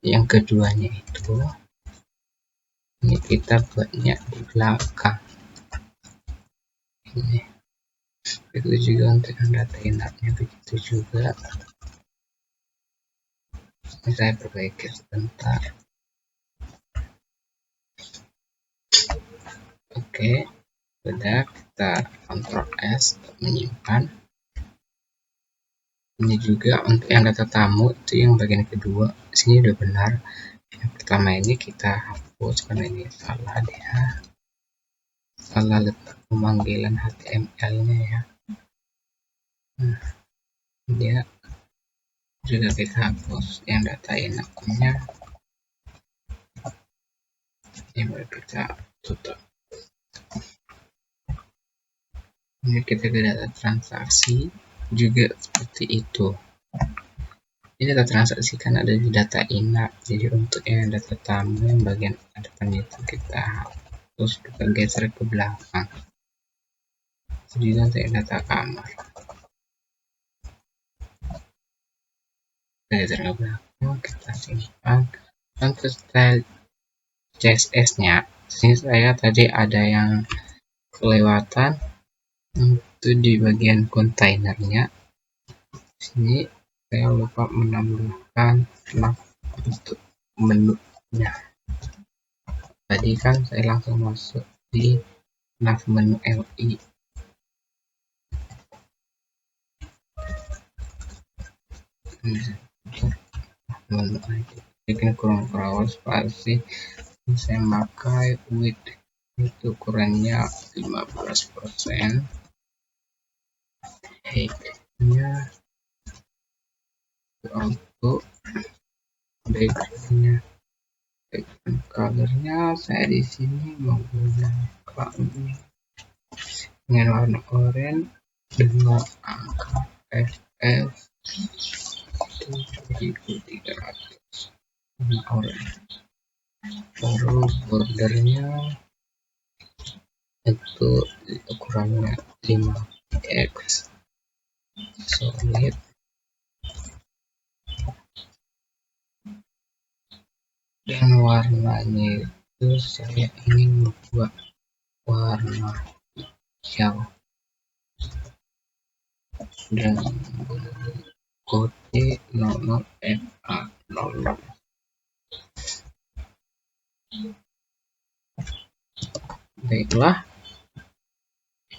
yang keduanya itu ini kita buatnya di belakang ini. Itu juga untuk yang data inapnya begitu juga. Ini saya perbaiki sebentar. Oke, sudah, kita Ctrl S untuk menyimpan. Ini juga untuk yang data tamu itu yang bagian kedua, sini udah benar. Yang pertama ini kita hapus karena ini salah dia. salah letak pemanggilan HTML-nya ya. Nah, dia juga kita hapus yang data inaknya, yang baru kita tutup. Ini kita ke data transaksi juga seperti itu. Ini data transaksi kan ada di data inak, jadi untuk yang data tamu yang bagian depan itu kita hapus, kita geser ke belakang. Jadi nanti data kamar kita geser ke belakang, kita simpan. Untuk style CSS-nya, sini saya tadi ada yang kelewatan, itu di bagian kontainernya. Sini saya lupa menambahkan nav untuk menunya. Tadi kan saya langsung masuk di nav menu LI. Menu ID. Bikin kurang spasi. Saya pakai width itu ukurannya 15%. Height-nya auto, background-nya, background color-nya saya di sini menggunakan dengan warna oranye dengan angka FF 7300 warna oranye. Baru bordernya itu ukurannya 5x solid. Dan warnanya itu saya ingin membuat warna hijau dan kode 00FA00. Baiklah,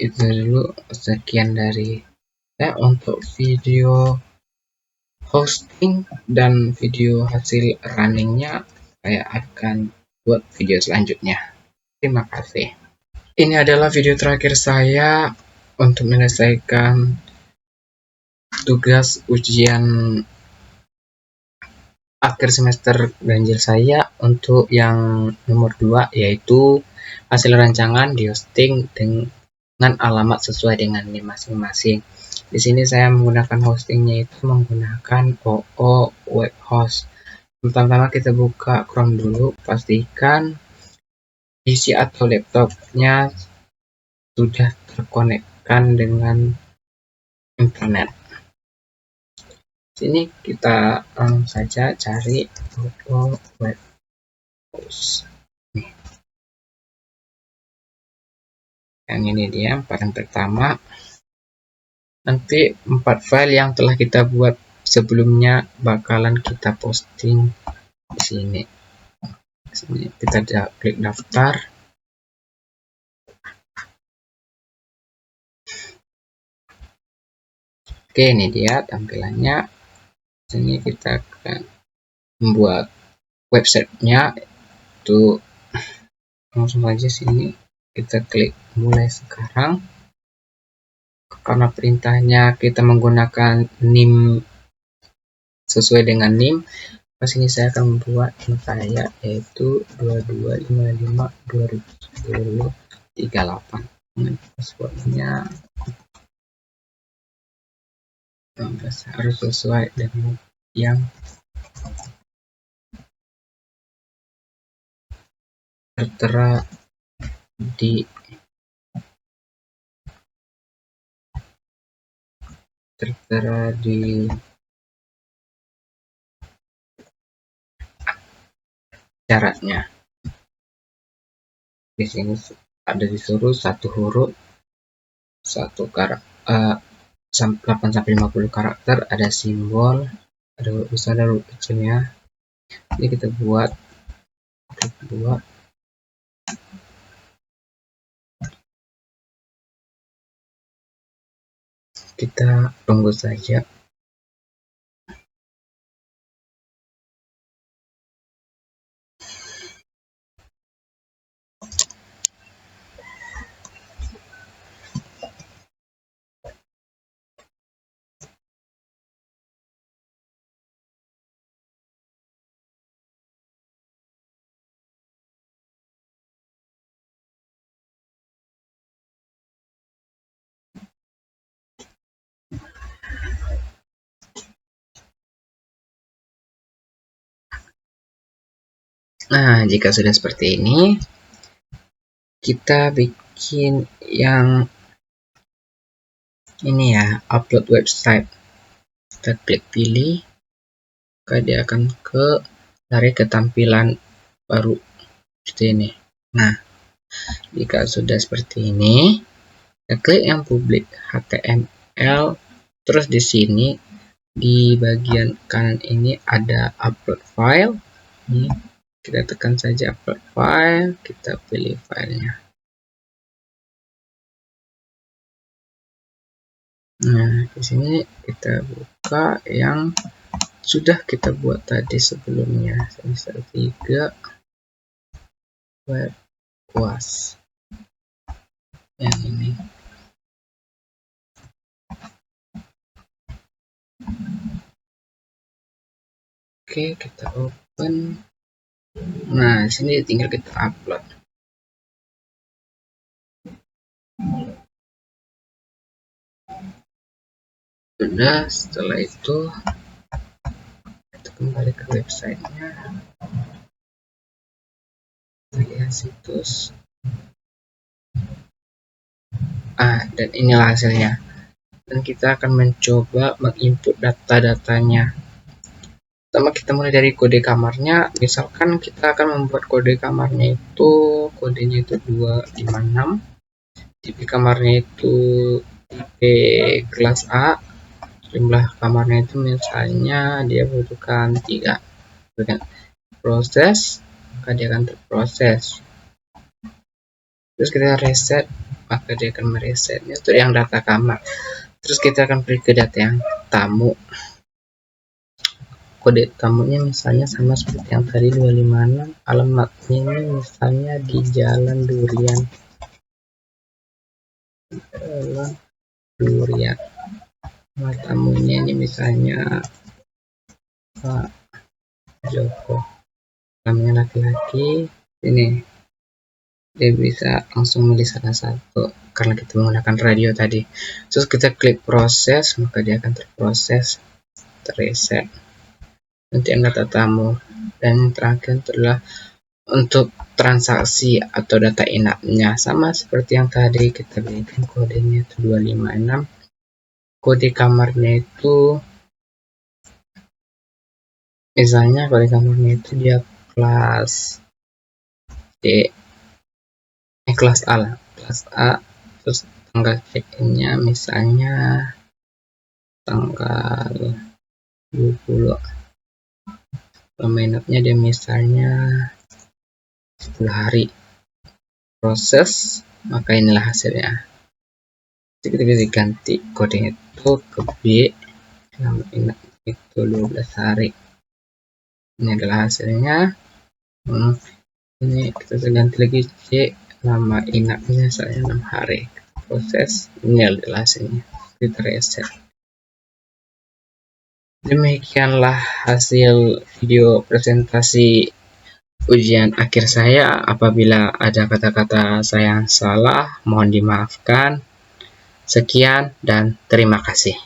itu dulu sekian dari saya untuk video hosting, dan video hasil runningnya saya akan buat video selanjutnya. Terima kasih. Ini adalah video terakhir saya untuk menyelesaikan tugas ujian akhir semester ganjil saya untuk yang nomor 2, yaitu hasil rancangan di hosting dengan alamat sesuai dengan NIM masing-masing. Di sini saya menggunakan hostingnya itu menggunakan OO web host. Pertama kita buka Chrome dulu, pastikan PC atau laptopnya sudah terkonekkan dengan internet. Sini kita langsung saja cari OO web host. Yang ini dia paling pertama. Nanti 4 file yang telah kita buat sebelumnya bakalan kita posting di sini. Kita klik daftar. Oke, ini dia tampilannya. Sini kita akan membuat websitenya, itu langsung aja sini kita klik mulai sekarang. Karena perintahnya kita menggunakan NIM sesuai dengan NIM, pas ini saya akan membuat saya yaitu 2255/2038. Passwordnya harus sesuai dengan yang tertera di syaratnya. Di sini ada disuruh satu huruf, 8-50 karakter, ada simbol, ada huruf besar dan huruf kecilnya. Ini kita buat. Kita tunggu saja. Nah, jika sudah seperti ini, kita bikin yang ini ya, upload website. Kita klik pilih, maka dia akan lari ke tampilan baru seperti ini. Nah, jika sudah seperti ini, kita klik yang publik HTML. Terus di sini di bagian kanan ini ada upload file. Ini kita tekan saja upload file, kita pilih filenya. Nah, di sini kita buka yang sudah kita buat tadi sebelumnya, semester 3 web UAS yang ini. Oke, kita open. Nah, di sini tinggal kita upload. Sudah, setelah itu kita kembali ke websitenya. Lihat situs. Dan inilah hasilnya. Dan kita akan mencoba menginput data-datanya. Pertama kita mulai dari kode kamarnya. Misalkan kita akan membuat kode kamarnya itu, kodenya itu 256. Tipe kamarnya itu tipe kelas A. Jumlah kamarnya itu misalnya dia butuhkan 3. Dengan proses, maka dia akan terproses. Terus kita reset, maka dia akan meresetnya untuk yang data kamar. Terus kita akan pergi ke data yang tamu. Kode tamunya misalnya sama seperti yang tadi 256. Alamatnya ini misalnya di Jalan Durian. Nama tamunya ini misalnya Pak Joko. Namanya laki-laki. Ini dia bisa langsung milih salah satu karena kita menggunakan radio tadi. Terus kita klik proses, maka dia akan terproses, terreset. Nanti data tamu. Dan yang terakhir adalah untuk transaksi atau data inapnya, sama seperti yang tadi kita berikan kodenya itu 256. Kode kamarnya itu misalnya kode kamarnya itu dia kelas D, kelas A lah, kelas A. Terus tanggal check-in-nya misalnya tanggal 20. Mainupnya dia misalnya 10 hari. Proses, maka inilah hasilnya. Jadi kita bisa ganti kodenya itu ke B, nama inap itu 12 hari. Ini adalah hasilnya. Ini kita bisa ganti lagi C, nama inapnya saya 6 hari. Proses, ini adalah hasilnya. Kita reset. Demikianlah hasil video presentasi ujian akhir saya. Apabila ada kata-kata saya yang salah, mohon dimaafkan. Sekian dan terima kasih.